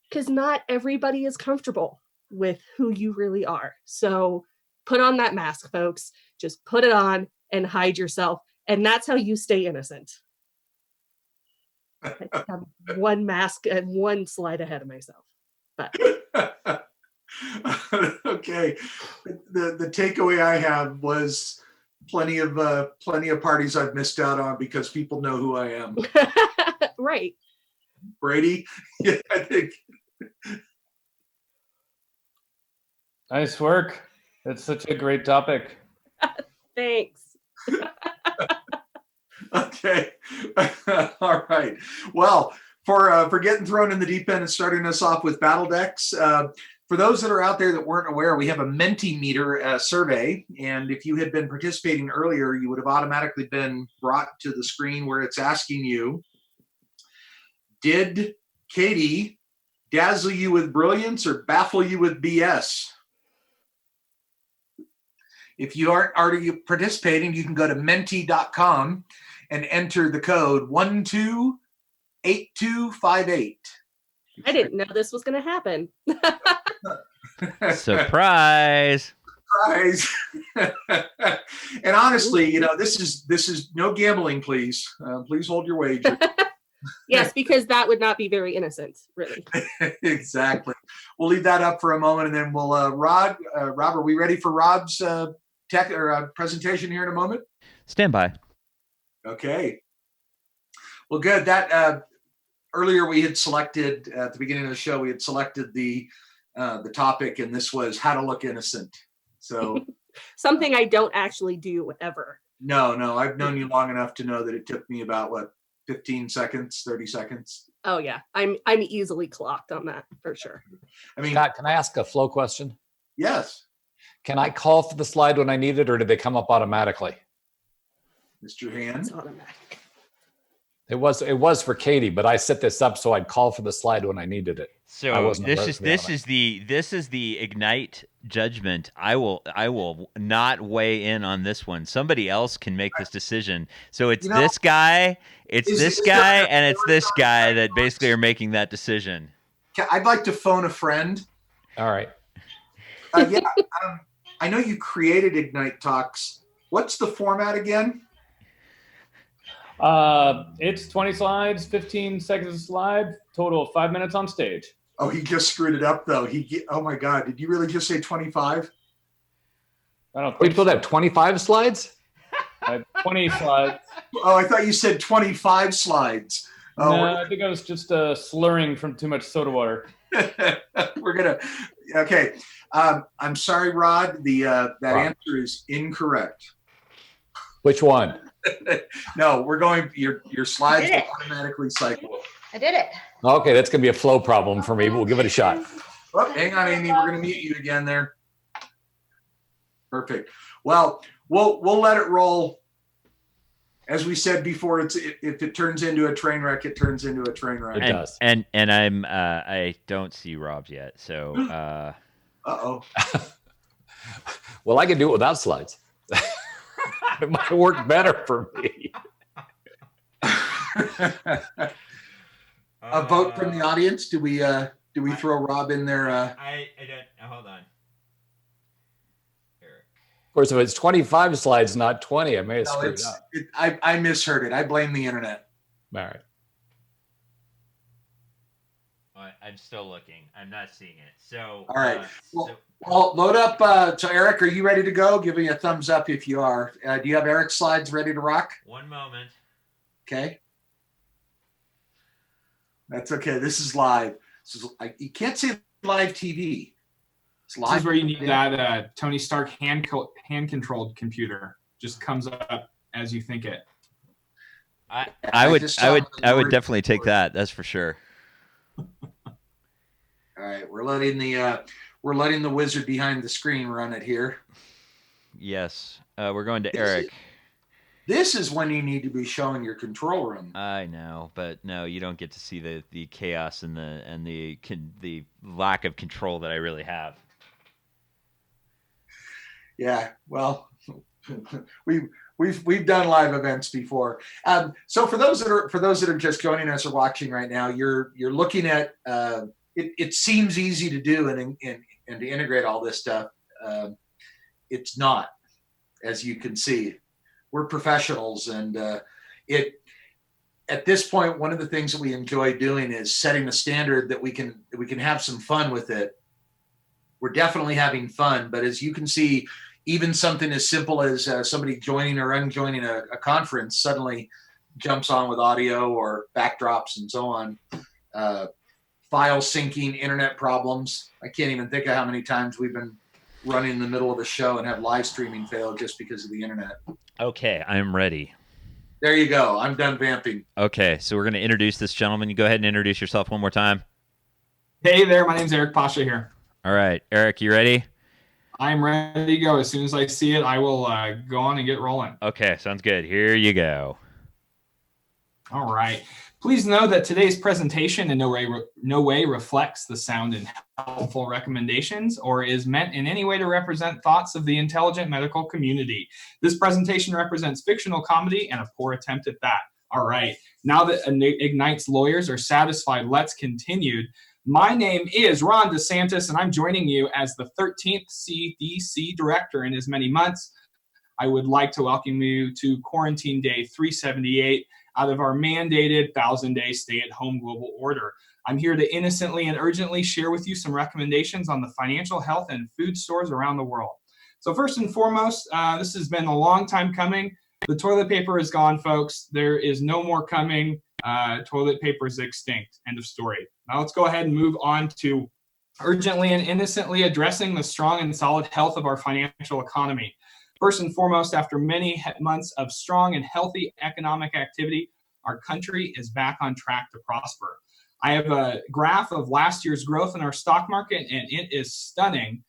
Because not everybody is comfortable with who you really are. So put on that mask, folks. Just put it on and hide yourself. And that's how you stay innocent. I have one mask and one slide ahead of myself. But okay. The takeaway I have was plenty of parties I've missed out on because people know who I am. right. Brady, yeah, I think. Nice work. That's such a great topic. Thanks. Okay. All right. Well, for getting thrown in the deep end and starting us off with battle decks, for those that are out there that weren't aware, we have a Mentimeter survey, and if you had been participating earlier, you would have automatically been brought to the screen where it's asking you, did Katie dazzle you with brilliance or baffle you with BS? If you aren't already participating, you can go to menti.com and enter the code 128258. I didn't know this was going to happen. Surprise. Surprise. And honestly, you know, this is no gambling, please. Please hold your wager. Yes, because that would not be very innocent, really. Exactly. We'll leave that up for a moment, and then we'll Rob, are we ready for Rob's tech or presentation here in a moment? Stand by. Okay. Well, good. That earlier we had selected at the beginning of the show, we had selected the topic, and this was how to look innocent. So something I don't actually do ever. No, I've known you long enough to know that it took me about 15 seconds, 30 seconds. Oh yeah, I'm easily clocked on that for sure. I mean, Scott, can I ask a flow question? Yes. Can I call for the slide when I need it, or do they come up automatically? Mr. Hand. It's automatic. It was for Katie, but I set this up so I'd call for the slide when I needed it. So this is the Ignite judgment. I will not weigh in on this one. Somebody else can make this decision. So it's this guy, and it's this guy that basically are making that decision. I'd like to phone a friend. All right. Yeah, I know you created Ignite Talks. What's the format again? It's 20 slides, 15 seconds a slide, total of 5 minutes on stage. Oh, he just screwed it up though. Oh my God, did you really just say 25? I don't think people have 25 slides? 20 slides. Oh, I thought you said 25 slides. Oh, no, I think I was just slurring from too much soda water. Okay. I'm sorry, Rod. That answer is incorrect. Which one? No, we're going. Your slides will automatically cycle. I did it. Okay, that's gonna be a flow problem for me, but we'll give it a shot. Oh, hang on, Amy. We're gonna mute you again there. Perfect. Well, we'll let it roll. As we said before, if it turns into a train wreck, it turns into a train wreck. It does. And I don't see Rob's yet. So. Uh-oh. Well, I can do it without slides. It might work better for me. A vote from the audience. Do we throw Rob in there? I don't. Hold on. Of course, if it's 25 slides, not 20, I may have screwed up. I misheard it. I blame the internet. All right. I'm still looking. I'm not seeing it. So. All right. Well, load up. So, Eric, are you ready to go? Give me a thumbs up if you are. Do you have Eric's slides ready to rock? One moment. Okay. That's okay. This is live. You can't say live TV. It's live. This is where you need that Tony Stark hand-controlled computer. Just comes up as you think it. I would definitely take that. That's for sure. All right, we're letting the wizard behind the screen run it here. Yes, we're going to Eric. This is when you need to be showing your control room. I know, but no, you don't get to see the chaos and the lack of control that I really have. Yeah, well, We've done live events before. So for those that are just joining us or watching right now, you're looking at it seems easy to do and to integrate all this stuff. It's not, as you can see. We're professionals, and at this point, one of the things that we enjoy doing is setting a standard that we can have some fun with it. We're definitely having fun, but as you can see, even something as simple as somebody joining or unjoining a conference suddenly jumps on with audio or backdrops and so on. File syncing, internet problems. I can't even think of how many times we've been running in the middle of a show and have live streaming fail just because of the internet. Okay, I'm ready. There you go. I'm done vamping. Okay, so we're going to introduce this gentleman. You go ahead and introduce yourself one more time. Hey there, my name's Eric Pasha here. All right, Eric, you ready? I'm ready to go. As soon as I see it, I will go on and get rolling. Okay, sounds good. Here you go. All right. Please know that today's presentation in no way reflects the sound and helpful recommendations or is meant in any way to represent thoughts of the intelligent medical community. This presentation represents fictional comedy and a poor attempt at that. All right. Now that Ignite's lawyers are satisfied, let's continue. My name is Ron DeSantis, and I'm joining you as the 13th CDC director in as many months. I would like to welcome you to Quarantine Day 378 out of our mandated 1,000-day stay-at-home global order. I'm here to innocently and urgently share with you some recommendations on the financial health and food stores around the world. So first and foremost, this has been a long time coming. The toilet paper is gone, folks. There is no more coming. Toilet paper is extinct. End of story. Now let's go ahead and move on to urgently and innocently addressing the strong and solid health of our financial economy. First and foremost, after many months of strong and healthy economic activity, our country is back on track to prosper. I have a graph of last year's growth in our stock market, and it is stunning.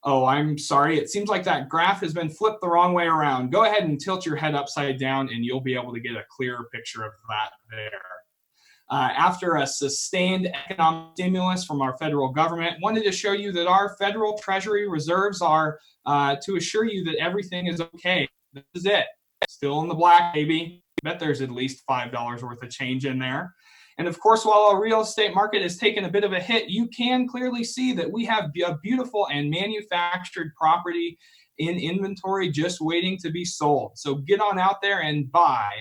Oh, I'm sorry. It seems like that graph has been flipped the wrong way around. Go ahead and tilt your head upside down, and you'll be able to get a clearer picture of that there. After a sustained economic stimulus from our federal government, wanted to show you that our federal treasury reserves are to assure you that everything is okay. This is it. Still in the black, baby. Bet there's at least $5 worth of change in there. And of course, while our real estate market has taken a bit of a hit, you can clearly see that we have a beautiful and manufactured property in inventory just waiting to be sold. So get on out there and buy.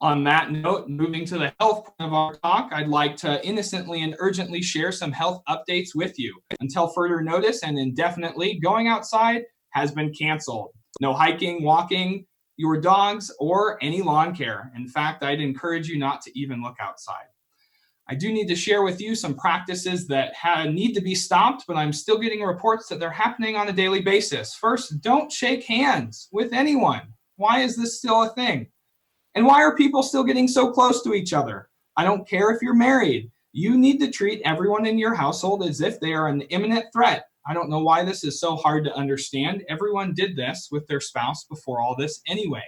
On that note, moving to the health part of our talk, I'd like to innocently and urgently share some health updates with you. Until further notice and indefinitely, going outside has been canceled. No hiking, walking your dogs, or any lawn care. In fact, I'd encourage you not to even look outside. I do need to share with you some practices that need to be stopped, but I'm still getting reports that they're happening on a daily basis. First, don't shake hands with anyone. Why is this still a thing? And why are people still getting so close to each other? I don't care if you're married. You need to treat everyone in your household as if they are an imminent threat. I don't know why this is so hard to understand. Everyone did this with their spouse before all this anyway.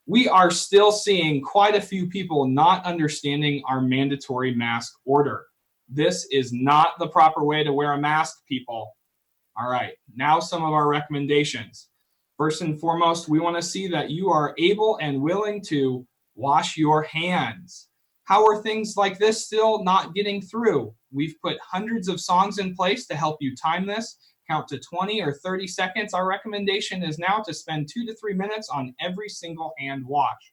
We are still seeing quite a few people not understanding our mandatory mask order. This is not the proper way to wear a mask, people. All right, now some of our recommendations. First and foremost, we want to see that you are able and willing to wash your hands. How are things like this still not getting through? We've put hundreds of songs in place to help you time this. Count to 20 or 30 seconds. Our recommendation is now to spend 2 to 3 minutes on every single hand wash.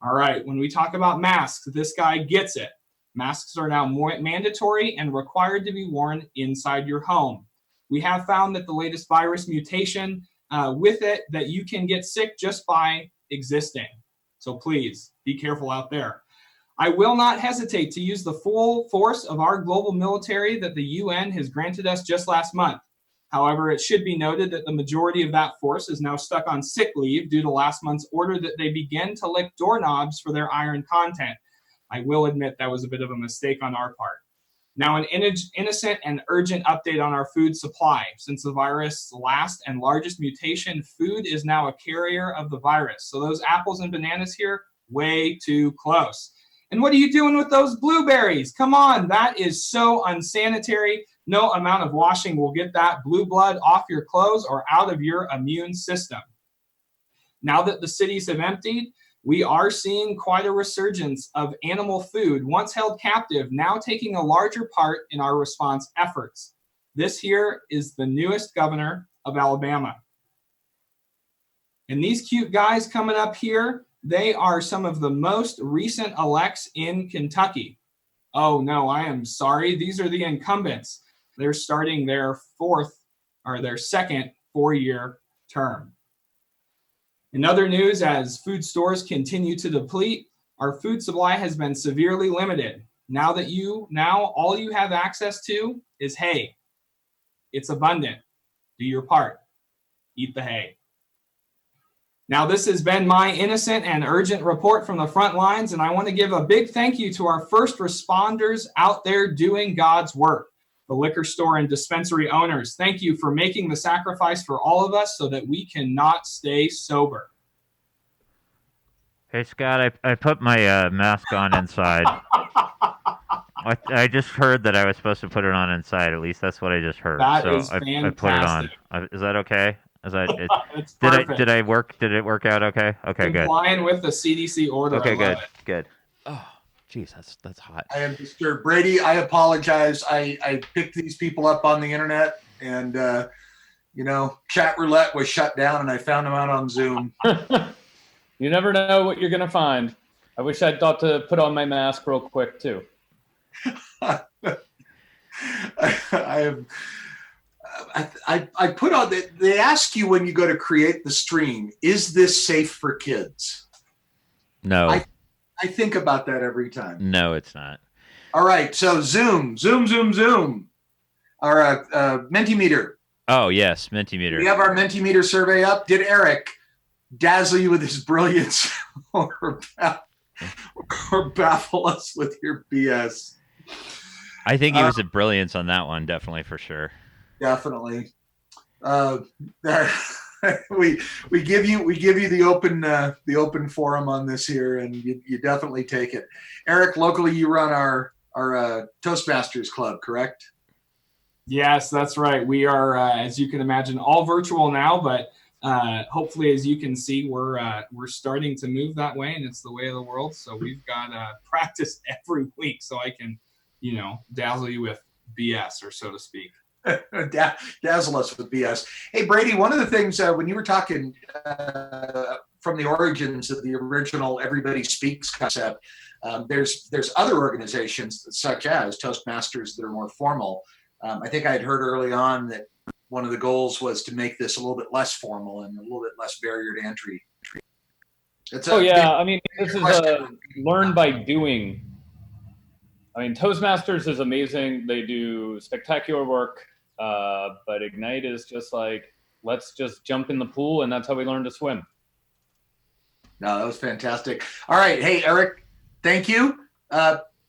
All right, when we talk about masks, this guy gets it. Masks are now more mandatory and required to be worn inside your home. We have found that the latest virus mutation with it, that you can get sick just by existing. So please be careful out there. I will not hesitate to use the full force of our global military that the UN has granted us just last month. However, it should be noted that the majority of that force is now stuck on sick leave due to last month's order that they begin to lick doorknobs for their iron content. I will admit that was a bit of a mistake on our part. Now, an innocent and urgent update on our food supply. Since the virus' last and largest mutation, food is now a carrier of the virus. So those apples and bananas here, way too close. And what are you doing with those blueberries? Come on, that is so unsanitary. No amount of washing will get that blue blood off your clothes or out of your immune system. Now that the cities have emptied, we are seeing quite a resurgence of animal food, once held captive, now taking a larger part in our response efforts. This here is the newest governor of Alabama. And these cute guys coming up here, they are some of the most recent elects in Kentucky. Oh no, I am sorry. These are the incumbents. They're starting their second 4-year term. In other news, as food stores continue to deplete, our food supply has been severely limited. Now all you have access to is hay. It's abundant. Do your part. Eat the hay. Now, this has been my innocent and urgent report from the front lines, and I want to give a big thank you to our first responders out there doing God's work. The liquor store and dispensary owners, thank you for making the sacrifice for all of us so that we cannot stay sober. Hey, Scott, I put my mask on inside. I just heard that I was supposed to put it on inside. At least that's what I just heard. That so is I put it on. Is that okay? It's perfect. Did it work? Did it work out okay? Okay, good. Complying with the CDC order. Okay, I good, love it. good. Oh, geez, that's hot. I am disturbed. Brady, I apologize. I picked these people up on the internet, and chat roulette was shut down, and I found them out on Zoom. You never know what you're going to find. I wish I'd thought to put on my mask real quick, too. I put on, they ask you when you go to create the stream, is this safe for kids? No. I think about that every time. No, it's not. All right, so Zoom. Our Mentimeter. Oh, yes, Mentimeter. We have our Mentimeter survey up. Did Eric dazzle you with his brilliance or baffle us with your BS? I think he was a brilliance on that one, definitely, for sure. Definitely. We give you the open forum on this here, and you definitely take it. Eric, locally you run our Toastmasters club, correct? Yes, that's right. We are, as you can imagine, all virtual now, but hopefully, as you can see, we're starting to move that way, and it's the way of the world. So we've got practice every week, so I can, dazzle you with BS, or so to speak. Dazzle us with BS. Hey, Brady, one of the things when you were talking from the origins of the original Everybody Speaks concept, there's other organizations such as Toastmasters that are more formal. I think I had heard early on that one of the goals was to make this a little bit less formal and a little bit less barrier to entry. This is learn by doing. I mean, Toastmasters is amazing. They do spectacular work, but Ignite is just like, let's just jump in the pool, and that's how we learn to swim. No, that was fantastic. All right. Hey, Eric, thank you.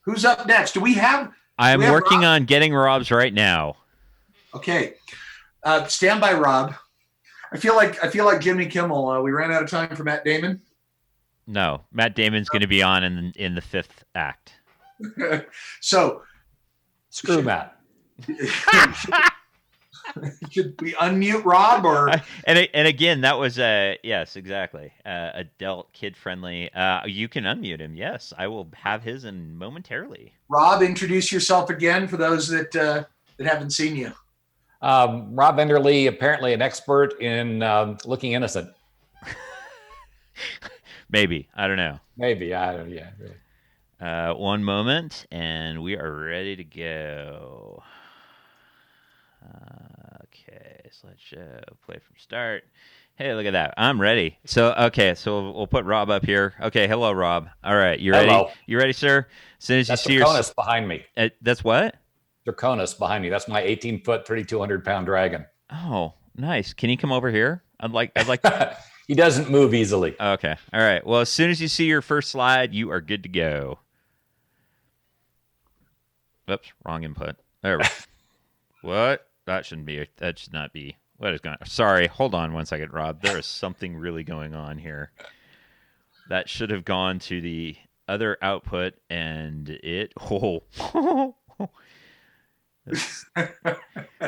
Who's up next? I'm working on getting Rob's right now. Okay. Stand by, Rob. I feel like Jimmy Kimmel. We ran out of time for Matt Damon. No, Matt Damon's going to be on in the fifth act. So, screw Matt. Should we unmute Rob or? And again, that was yes, exactly. Adult, kid friendly. You can unmute him. Yes, I will have his in momentarily. Rob, introduce yourself again for those that haven't seen you. Rob Enderly, apparently an expert in looking innocent. Maybe, I don't know. Maybe, I don't. Yeah. Really. One moment, and we are ready to go. Okay, slideshow, play from start. Hey, look at that. I'm ready. So we'll put Rob up here. Okay, hello, Rob. All right, you ready? Hello. You ready, sir? As soon as That's you see Draconis behind me. That's what? Draconis behind me. That's my 18-foot, 3,200-pound dragon. Oh, nice. Can he come over here? I'd like. He doesn't move easily. Okay. All right. Well, as soon as you see your first slide, you are good to go. Oops, wrong input. There we go. What? That should not be. What is going on? Sorry. Hold on one second, Rob. There is something really going on here. That should have gone to the other output, and it.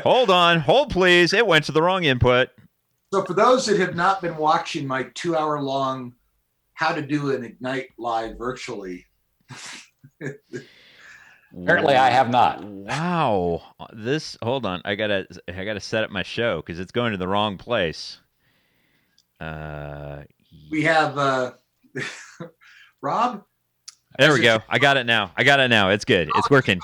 Hold on. Hold, please. It went to the wrong input. So for those that have not been watching my 2-hour-long how to do an Ignite live virtually. Apparently I have not. Wow. Hold on. I gotta set up my show because it's going to the wrong place. We have Rob. There we go. I got it now. It's good. It's working.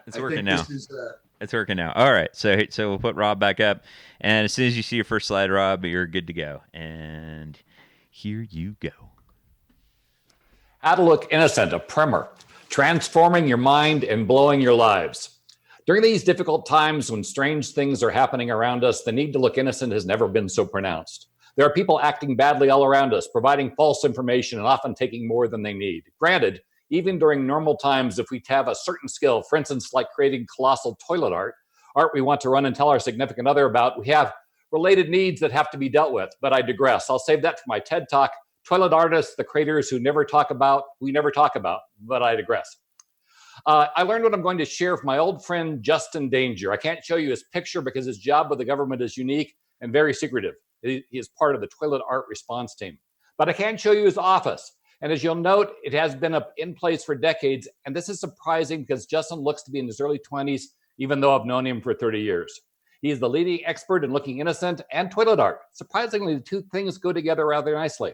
It's I working think now. this is, It's working now. All right. So we'll put Rob back up. And as soon as you see your first slide, Rob, you're good to go. And here you go. How to Look Innocent, a primer, transforming your mind and blowing your lives. During these difficult times when strange things are happening around us, the need to look innocent has never been so pronounced. There are people acting badly all around us, providing false information and often taking more than they need. Granted, even during normal times, if we have a certain skill, for instance, like creating colossal toilet art we want to run and tell our significant other about, we have related needs that have to be dealt with. But I digress. I'll save that for my TED Talk. Toilet artists, the creators who we never talk about, but I digress. I learned what I'm going to share from my old friend, Justin Danger. I can't show you his picture because his job with the government is unique and very secretive. He is part of the toilet art response team. But I can show you his office. And as you'll note, it has been in place for decades. And this is surprising because Justin looks to be in his early 20s, even though I've known him for 30 years. He is the leading expert in looking innocent and toilet art. Surprisingly, the two things go together rather nicely.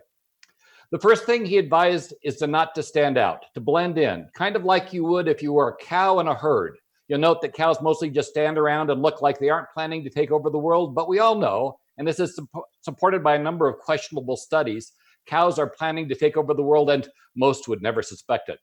The first thing he advised is not to stand out, to blend in, kind of like you would if you were a cow in a herd. You'll note that cows mostly just stand around and look like they aren't planning to take over the world, but we all know, and this is supported by a number of questionable studies, cows are planning to take over the world, and most would never suspect it.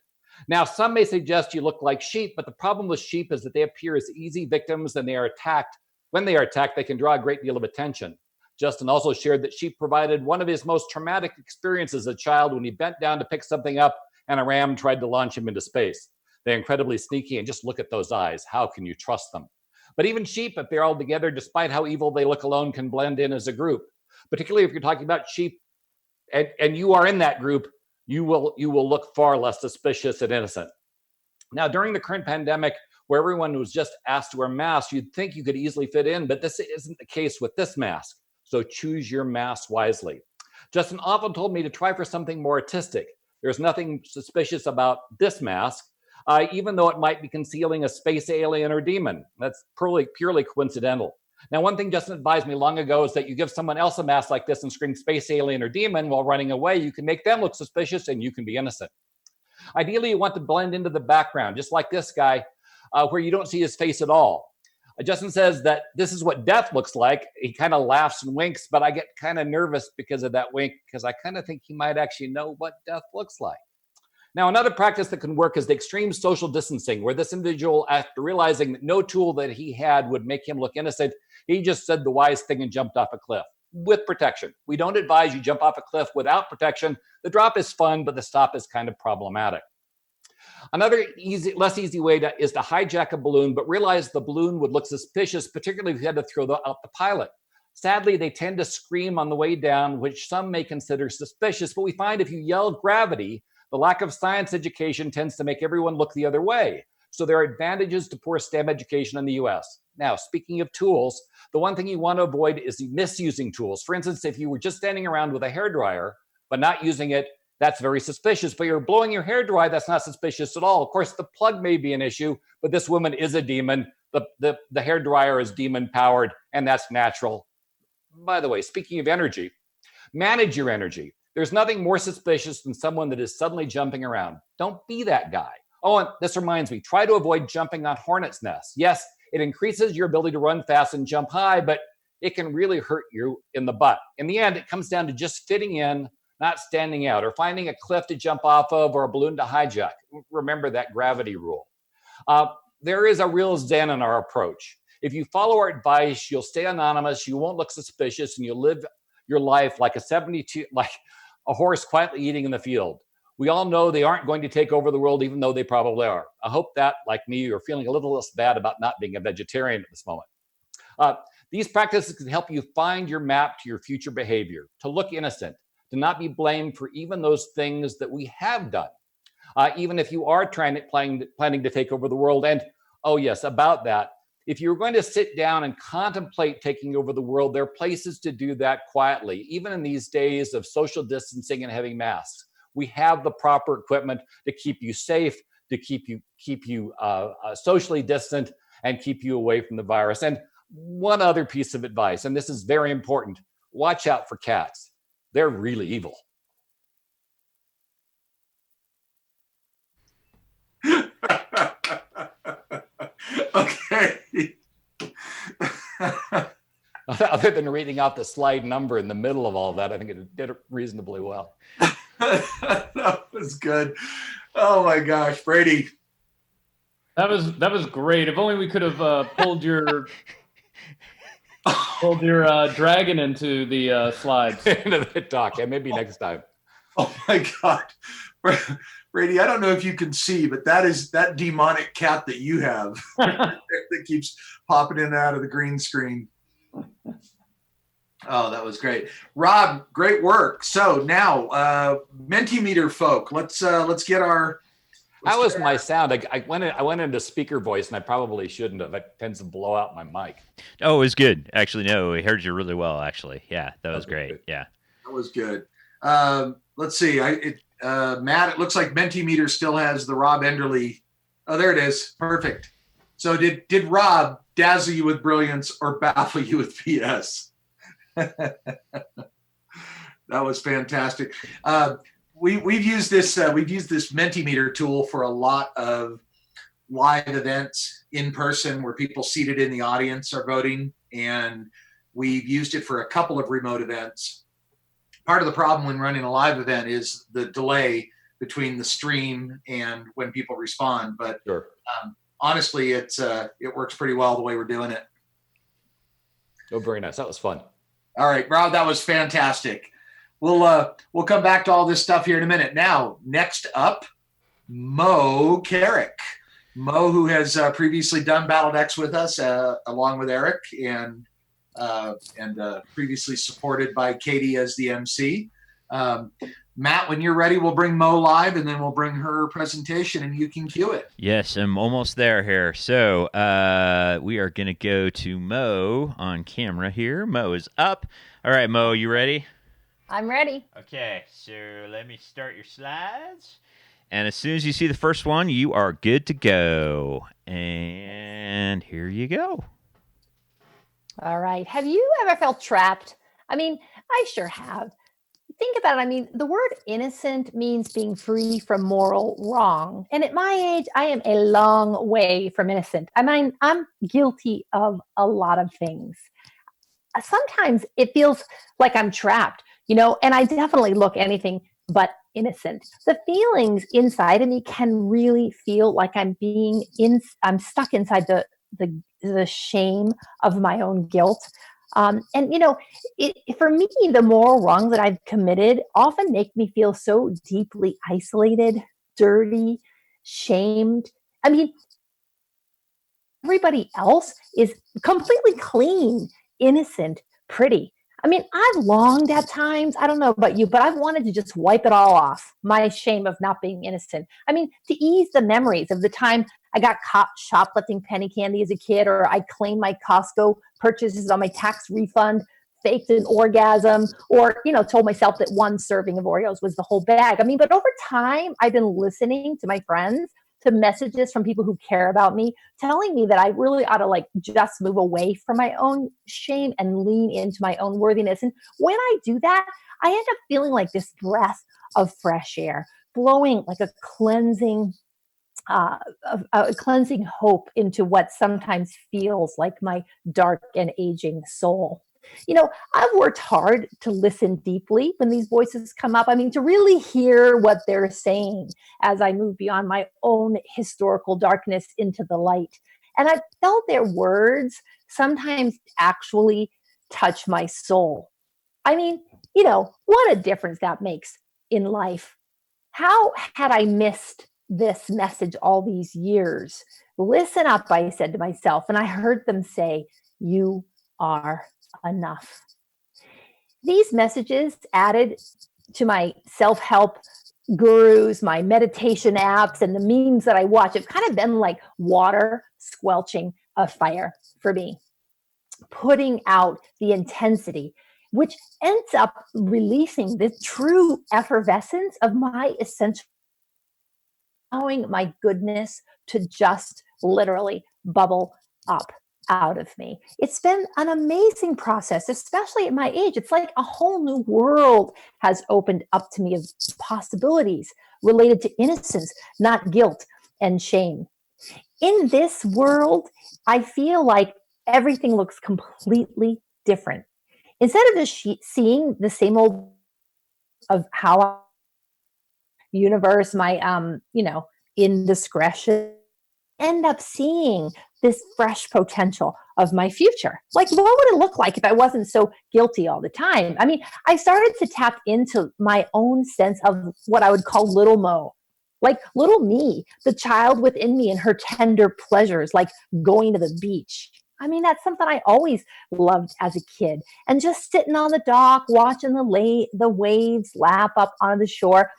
Now, some may suggest you look like sheep, but the problem with sheep is that they appear as easy victims and they are attacked. When they are attacked, they can draw a great deal of attention. Justin also shared that sheep provided one of his most traumatic experiences as a child when he bent down to pick something up and a ram tried to launch him into space. They're incredibly sneaky, and just look at those eyes. How can you trust them? But even sheep, if they're all together, despite how evil they look alone, can blend in as a group. Particularly if you're talking about sheep and you are in that group, you will look far less suspicious and innocent. Now, during the current pandemic, where everyone was just asked to wear masks, you'd think you could easily fit in, but this isn't the case with this mask. So choose your mask wisely. Justin often told me to try for something more artistic. There's nothing suspicious about this mask, even though it might be concealing a space alien or demon. That's purely coincidental. Now, one thing Justin advised me long ago is that you give someone else a mask like this and scream space alien or demon while running away, you can make them look suspicious and you can be innocent. Ideally, you want to blend into the background, just like this guy, where you don't see his face at all. Justin says that this is what death looks like. He kind of laughs and winks, but I get kind of nervous because of that wink, because I kind of think he might actually know what death looks like. Now, another practice that can work is the extreme social distancing, where this individual, after realizing that no tool that he had would make him look innocent, he just said the wise thing and jumped off a cliff with protection. We don't advise you jump off a cliff without protection. The drop is fun, but the stop is kind of problematic. Another less easy way is to hijack a balloon, but realize the balloon would look suspicious, particularly if you had to throw out the pilot. Sadly, they tend to scream on the way down, which some may consider suspicious, but we find if you yell gravity, the lack of science education tends to make everyone look the other way. So there are advantages to poor STEM education in the US. Now, speaking of tools, the one thing you want to avoid is misusing tools. For instance, if you were just standing around with a hairdryer, but not using it, that's very suspicious. But you're blowing your hair dry, that's not suspicious at all. Of course, the plug may be an issue, but this woman is a demon. The hairdryer is demon powered, and that's natural. By the way, speaking of energy, manage your energy. There's nothing more suspicious than someone that is suddenly jumping around. Don't be that guy. Oh, and this reminds me, try to avoid jumping on hornets' nests. Yes, it increases your ability to run fast and jump high, but it can really hurt you in the butt. In the end, it comes down to just fitting in, not standing out, or finding a cliff to jump off of or a balloon to hijack. Remember that gravity rule. There is a real zen in our approach. If you follow our advice, you'll stay anonymous, you won't look suspicious, and you'll live your life like a horse quietly eating in the field. We all know they aren't going to take over the world, even though they probably are. I hope that, like me, you're feeling a little less bad about not being a vegetarian at this moment. These practices can help you find your map to your future behavior, to look innocent, to not be blamed for even those things that we have done, even if you are planning to take over the world. And Oh, yes, about that. If you're going to sit down and contemplate taking over the world, there are places to do that quietly. Even in these days of social distancing and having masks, we have the proper equipment to keep you safe, to keep you socially distant, and keep you away from the virus. And one other piece of advice, and this is very important: watch out for cats. They're really evil. Okay. Other than reading out the slide number in the middle of all that, I think it did it reasonably well. That was good. Oh my gosh, Brady. That was great. If only we could have pulled your dragon into the slides. Into the talk. Yeah, maybe next time. Oh my God. Brady, I don't know if you can see, but that is that demonic cat that you have that keeps popping in and out of the green screen. Oh, that was great. Rob, great work. So now, Mentimeter folk, let's get our. That was my sound. I went into speaker voice, and I probably shouldn't have. It tends to blow out my mic. Oh, it was good. Actually, no, we heard you really well, actually. Yeah, that was great. Yeah. That was good. Let's see. Matt, it looks like Mentimeter still has the Rob Enderle. Oh, there it is. Perfect. So did Rob dazzle you with brilliance or baffle you with BS? That was fantastic. We've used this Mentimeter tool for a lot of live events in person where people seated in the audience are voting, and we've used it for a couple of remote events. Part of the problem when running a live event is the delay between the stream and when people respond. But sure. Honestly, it works pretty well the way we're doing it. Oh, very nice. That was fun. All right, Rob, that was fantastic. We'll come back to all this stuff here in a minute. Now, next up, Mo Carrick. Mo, who has previously done Battle Decks with us, along with Eric, and previously supported by Katie as the MC. Matt, when you're ready, we'll bring Mo live, and then we'll bring her presentation, and you can cue it. Yes, I'm almost there here. So we are going to go to Mo on camera here. Mo is up. All right, Mo, you ready? I'm ready. Okay, so let me start your slides. And as soon as you see the first one, you are good to go. And here you go. All right. Have you ever felt trapped? I mean, I sure have. Think about it. I mean, the word innocent means being free from moral wrong. And at my age, I am a long way from innocent. I mean, I'm guilty of a lot of things. Sometimes it feels like I'm trapped, and I definitely look anything but innocent. The feelings inside of me can really feel like I'm stuck inside the shame of my own guilt. For me, the moral wrongs that I've committed often make me feel so deeply isolated, dirty, shamed. I mean, everybody else is completely clean, innocent, pretty. I mean, I've longed at times, I don't know about you, but I've wanted to just wipe it all off, my shame of not being innocent. I mean, to ease the memories of the time I got caught shoplifting penny candy as a kid, or I claimed my Costco purchases on my tax refund, faked an orgasm, or, told myself that one serving of Oreos was the whole bag. I mean, but over time, I've been listening to my friends, to messages from people who care about me, telling me that I really ought to just move away from my own shame and lean into my own worthiness. And when I do that, I end up feeling like this breath of fresh air, blowing like a cleansing hope into what sometimes feels like my dark and aging soul. I've worked hard to listen deeply when these voices come up. I mean, to really hear what they're saying as I move beyond my own historical darkness into the light. And I felt their words sometimes actually touch my soul. I mean, what a difference that makes in life. How had I missed this message all these years? Listen up, I said to myself, and I heard them say, you are enough. These messages added to my self-help gurus, my meditation apps, and the memes that I watch have kind of been like water squelching a fire for me, putting out the intensity, which ends up releasing the true effervescence of my essential, allowing my goodness to just literally bubble up out of me. It's been an amazing process, especially at my age. It's like a whole new world has opened up to me of possibilities related to innocence, not guilt and shame. In this world, I feel like everything looks completely different. Instead of just seeing the same old of how universe, my indiscretion, end up seeing this fresh potential of my future. Like, what would it look like if I wasn't so guilty all the time? I mean, I started to tap into my own sense of what I would call little Mo, like little me, the child within me and her tender pleasures, like going to the beach. I mean, that's something I always loved as a kid. And just sitting on the dock, watching the waves lap up onto the shore,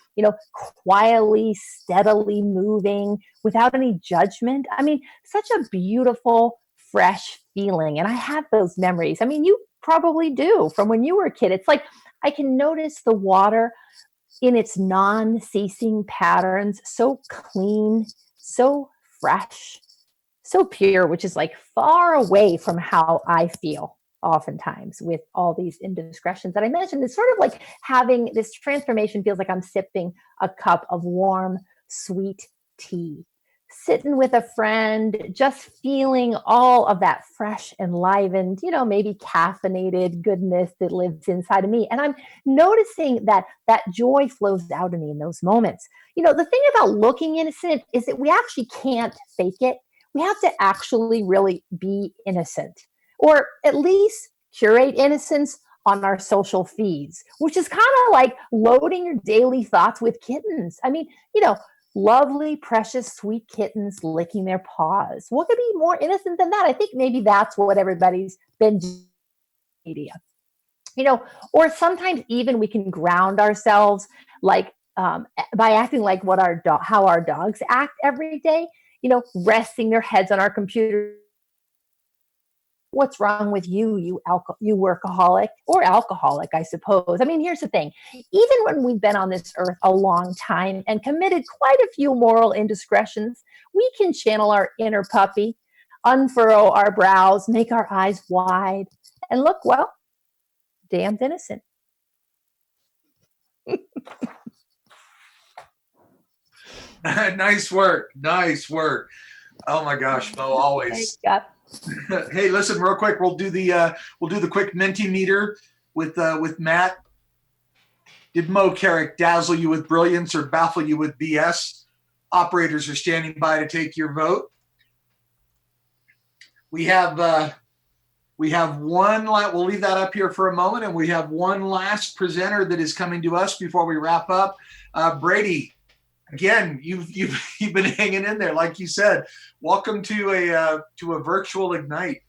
quietly, steadily moving without any judgment. I mean, such a beautiful, fresh feeling. And I have those memories. I mean, you probably do from when you were a kid. It's like I can notice the water in its non-ceasing patterns, so clean, so fresh, so pure, which is like far away from how I feel oftentimes with all these indiscretions that I mentioned. It's sort of like having this transformation feels like I'm sipping a cup of warm, sweet tea, sitting with a friend, just feeling all of that fresh, enlivened, maybe caffeinated goodness that lives inside of me. And I'm noticing that that joy flows out of me in those moments. The thing about looking innocent is that we actually can't fake it. We have to actually really be innocent, or at least curate innocence on our social feeds, which is kind of like loading your daily thoughts with kittens. I mean, lovely, precious, sweet kittens licking their paws. What could be more innocent than that? I think maybe that's what everybody's been doing media. Or sometimes even we can ground ourselves like by acting like how our dogs act every day, resting their heads on our computer. What's wrong with you, you workaholic or alcoholic, I suppose. I mean, here's the thing. Even when we've been on this earth a long time and committed quite a few moral indiscretions, we can channel our inner puppy, unfurrow our brows, make our eyes wide, and look, well, damned innocent. Nice work. Nice work. Oh my gosh, Mo, always. Hey, listen, real quick. We'll do the quick Mentimeter with Matt. Did Mo Carrick dazzle you with brilliance or baffle you with BS? Operators are standing by to take your vote. We have one. We'll leave that up here for a moment, and we have one last presenter that is coming to us before we wrap up. Brady. Again, you've been hanging in there, like you said. Welcome to a virtual Ignite.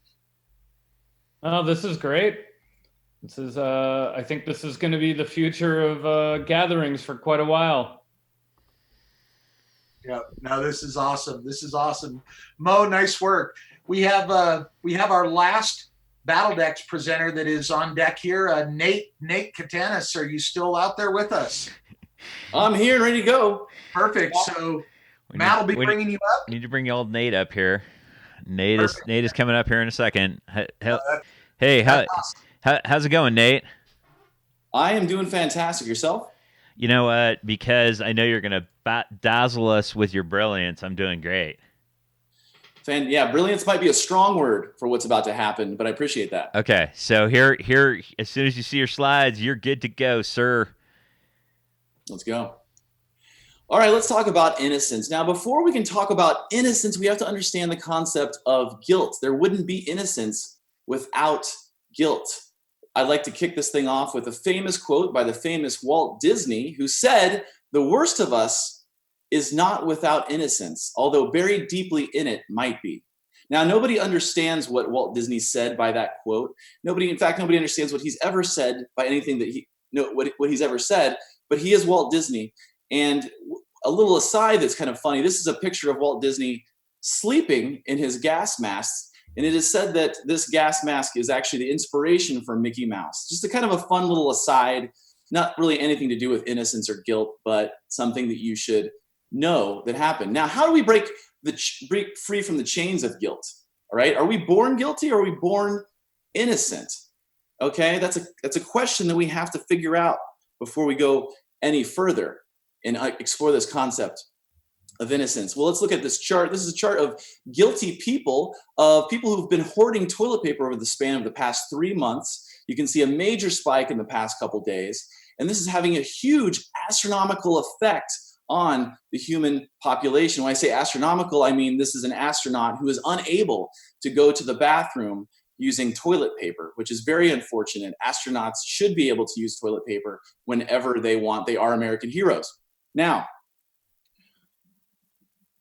Oh, this is great. This is I think this is going to be the future of gatherings for quite a while. Yeah, no, this is awesome. This is awesome. Mo, nice work. We have our last Battle Decks presenter that is on deck here. Nate Katanis, are you still out there with us? I'm here, ready to go. Perfect. So Matt will be bringing you up. Need to bring old Nate up here. Nate is coming up here in a second. Hey, how's it going, Nate? I am doing fantastic. Yourself? You know what? Because I know you're going to dazzle us with your brilliance, I'm doing great. Yeah, brilliance might be a strong word for what's about to happen, but I appreciate that. Okay, so here, as soon as you see your slides, you're good to go, sir. Let's go. All right, let's talk about innocence. Now, before we can talk about innocence, we have to understand the concept of guilt. There wouldn't be innocence without guilt. I'd like to kick this thing off with a famous quote by the famous Walt Disney, who said, "The worst of us is not without innocence, although buried deeply in it might be." Now, nobody understands what Walt Disney said by that quote. Nobody understands what he's ever said by anything that what he's ever said, but he is Walt Disney. And a little aside that's kind of funny, this is a picture of Walt Disney sleeping in his gas mask. And it is said that this gas mask is actually the inspiration for Mickey Mouse. Just a kind of a fun little aside, not really anything to do with innocence or guilt, but something that you should know that happened. Now, how do we break free from the chains of guilt? All right, are we born guilty or are we born innocent? Okay, that's a question that we have to figure out before we go any further and explore this concept of innocence. Well, let's look at this chart. This is a chart of guilty people, of people who've been hoarding toilet paper over the span of the past 3 months. You can see a major spike in the past couple days, and this is having a huge astronomical effect on the human population. When I say astronomical, I mean this is an astronaut who is unable to go to the bathroom using toilet paper, which is very unfortunate. Astronauts should be able to use toilet paper whenever they want. They are American heroes. Now,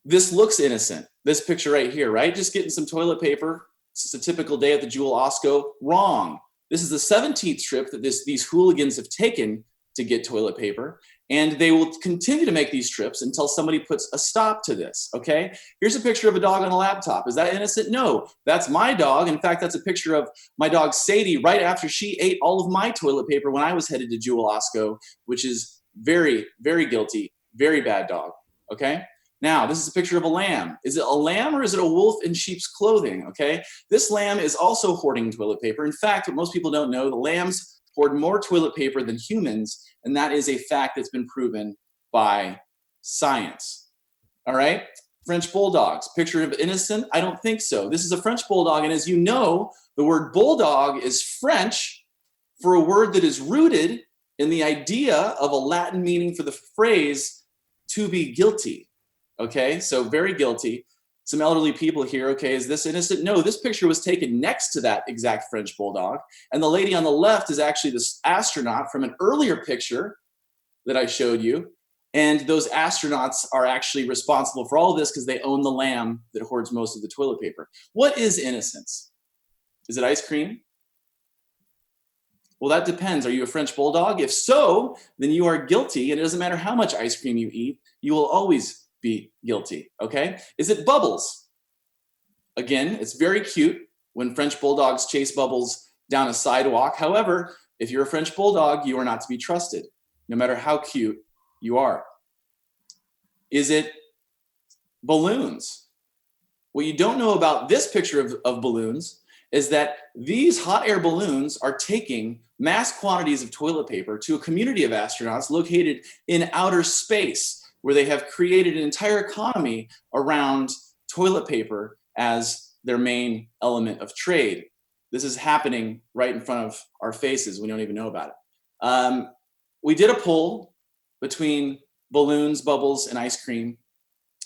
this looks innocent. This picture right here, right? Just getting some toilet paper. It's just a typical day at the Jewel Osco. Wrong. This is the 17th trip that these hooligans have taken to get toilet paper. And they will continue to make these trips until somebody puts a stop to this, okay? Here's a picture of a dog on a laptop. Is that innocent? No, that's my dog. In fact, that's a picture of my dog Sadie right after she ate all of my toilet paper when I was headed to Jewel Osco, which is very, very guilty, very bad dog, okay? Now, this is a picture of a lamb. Is it a lamb or is it a wolf in sheep's clothing, okay? This lamb is also hoarding toilet paper. In fact, what most people don't know, the lambs hoard more toilet paper than humans, and that is a fact that's been proven by science. All right, French bulldogs, picture of innocent? I don't think so. This is a French bulldog, and as you know, the word bulldog is French for a word that is rooted in the idea of a Latin meaning for the phrase to be guilty. Okay, so very guilty. Some elderly people here, okay, is this innocent? No, this picture was taken next to that exact French bulldog. And the lady on the left is actually this astronaut from an earlier picture that I showed you. And those astronauts are actually responsible for all of this because they own the lamb that hoards most of the toilet paper. What is innocence? Is it ice cream? Well, that depends. Are you a French bulldog? If so, then you are guilty. And it doesn't matter how much ice cream you eat, you will always be guilty, okay? Is it Bubbles? Again, it's very cute when French bulldogs chase Bubbles down a sidewalk. However, if you're a French bulldog, you are not to be trusted, no matter how cute you are. Is it balloons? What you don't know about this picture of balloons is that these hot air balloons are taking mass quantities of toilet paper to a community of astronauts located in outer space, where they have created an entire economy around toilet paper as their main element of trade. This is happening right in front of our faces. We don't even know about it. We did a poll between balloons, bubbles, and ice cream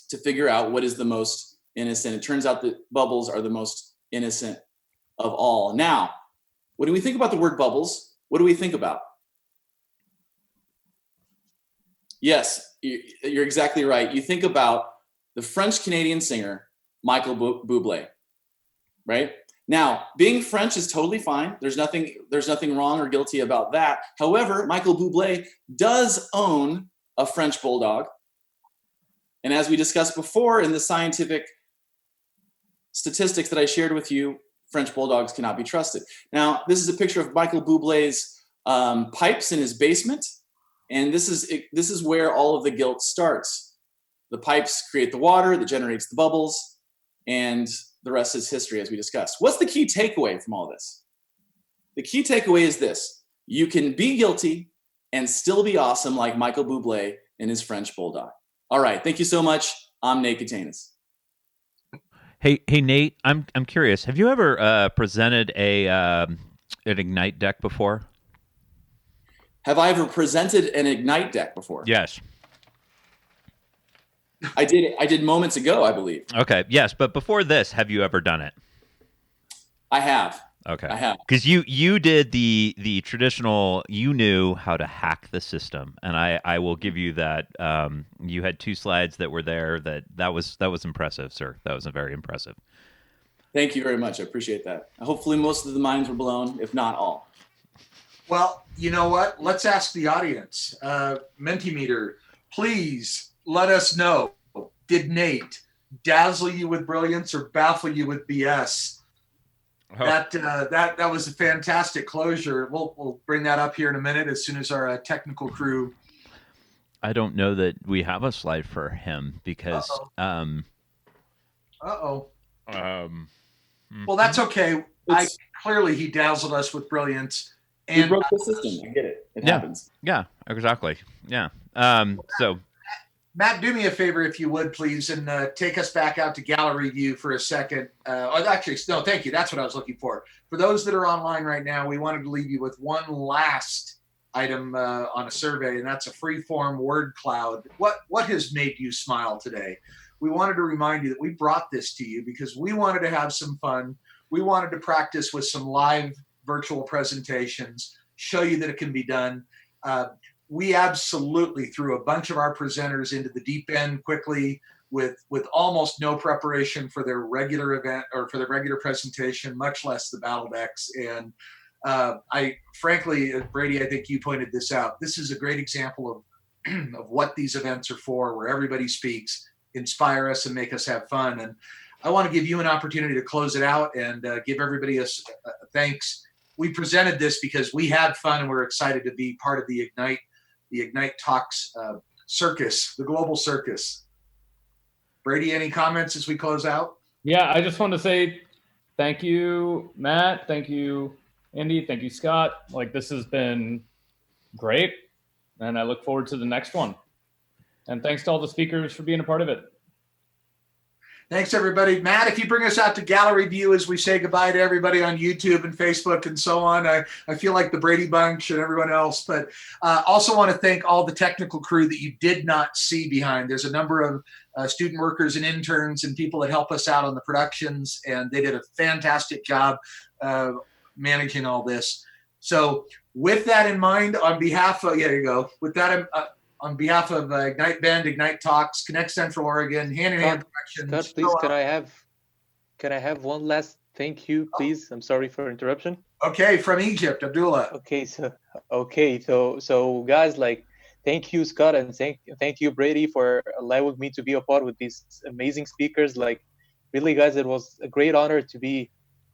to figure out what is the most innocent. It turns out that bubbles are the most innocent of all. Now, when we think about the word bubbles, what do we think about? Yes, you're exactly right. You think about the French-Canadian singer, Michael Bublé, right? Now, being French is totally fine. There's nothing wrong or guilty about that. However, Michael Bublé does own a French bulldog. And as we discussed before in the scientific statistics that I shared with you, French bulldogs cannot be trusted. Now, this is a picture of Michael Bublé's pipes in his basement. And this is where all of the guilt starts. The pipes create the water that generates the bubbles, and the rest is history, as we discussed. What's the key takeaway from all this? The key takeaway is this: you can be guilty and still be awesome, like Michael Bublé and his French bulldog. All right, thank you so much. I'm Nate Katanis. Hey, Nate. I'm curious. Have you ever presented an Ignite deck before? Have I ever presented an Ignite deck before? Yes. I did moments ago, I believe. Okay, yes, but before this, have you ever done it? I have. Okay. I have. Because you did the traditional, you knew how to hack the system, and I will give you that. You had 2 slides that were there. That was impressive, sir. That was very impressive. Thank you very much. I appreciate that. Hopefully most of the minds were blown, if not all. Well, you know what? Let's ask the audience. Mentimeter, please let us know, did Nate dazzle you with brilliance or baffle you with BS? Oh. That was a fantastic closure. We'll bring that up here in a minute as soon as our technical crew. I don't know that we have a slide for him because. Well, that's okay. Clearly he dazzled us with brilliance. And we broke the system. I get it. It happens. Yeah, exactly. Yeah. So, Matt, do me a favor if you would, please, and take us back out to gallery view for a second. Actually, no, thank you. That's what I was looking for. For those that are online right now, we wanted to leave you with one last item on a survey, and that's a free-form word cloud. What has made you smile today? We wanted to remind you that we brought this to you because we wanted to have some fun. We wanted to practice with some live virtual presentations, show you that it can be done. We absolutely threw a bunch of our presenters into the deep end quickly with almost no preparation for their regular event or for their regular presentation, much less the battle decks. And frankly, Brady, I think you pointed this out. This is a great example of what these events are for, where everybody speaks, inspire us and make us have fun. And I want to give you an opportunity to close it out and give everybody a thanks. We presented this because we had fun and we're excited to be part of the Ignite Talks circus, the global circus. Brady, any comments as we close out? Yeah, I just want to say thank you, Matt. Thank you, Andy. Thank you, Scott. Like, this has been great, and I look forward to the next one. And thanks to all the speakers for being a part of it. Thanks, everybody. Matt, if you bring us out to gallery view as we say goodbye to everybody on YouTube and Facebook and so on, I feel like the Brady Bunch and everyone else. But also want to thank all the technical crew that you did not see behind. There's a number of student workers and interns and people that help us out on the productions, and they did a fantastic job managing all this. So with that in mind, on behalf of, there you go, with that on behalf of Ignite Bend, Ignite Talks, Connect Central Oregon, Hand in Hand Productions. Scott, please, can I have one last thank you, please? I'm sorry for interruption. Okay, from Egypt, Abdullah. Okay, so guys, like, thank you, Scott, and thank you, Brady, for allowing me to be a part with these amazing speakers. Like, really, guys, it was a great honor to be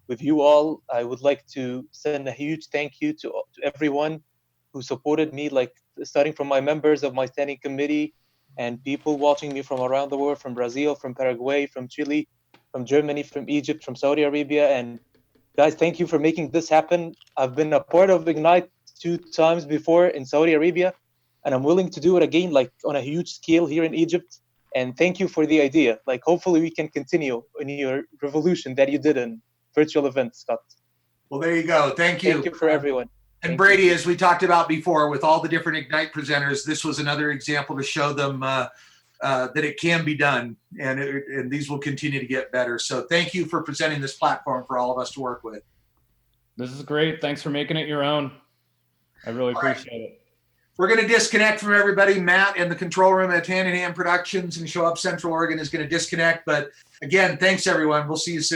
with you all. I would like to send a huge thank you to everyone who supported me, like starting from my members of my standing committee and people watching me from around the world, from Brazil, from Paraguay, from Chile, from Germany, from Egypt, from Saudi Arabia. And guys, thank you for making this happen. I've been a part of Ignite 2 times before in Saudi Arabia, and I'm willing to do it again, like on a huge scale here in Egypt. And thank you for the idea. Like, hopefully we can continue in your revolution that you did in virtual events, Scott. Well, there you go. Thank you. Thank you for everyone. And Brady, as we talked about before, with all the different Ignite presenters, this was another example to show them that it can be done, and these will continue to get better. So thank you for presenting this platform for all of us to work with. This is great. Thanks for making it your own. I really appreciate it. We're going to disconnect from everybody. Matt and the control room at Hand in Hand Productions and Show Up Central Oregon is going to disconnect. But again, thanks, everyone. We'll see you soon.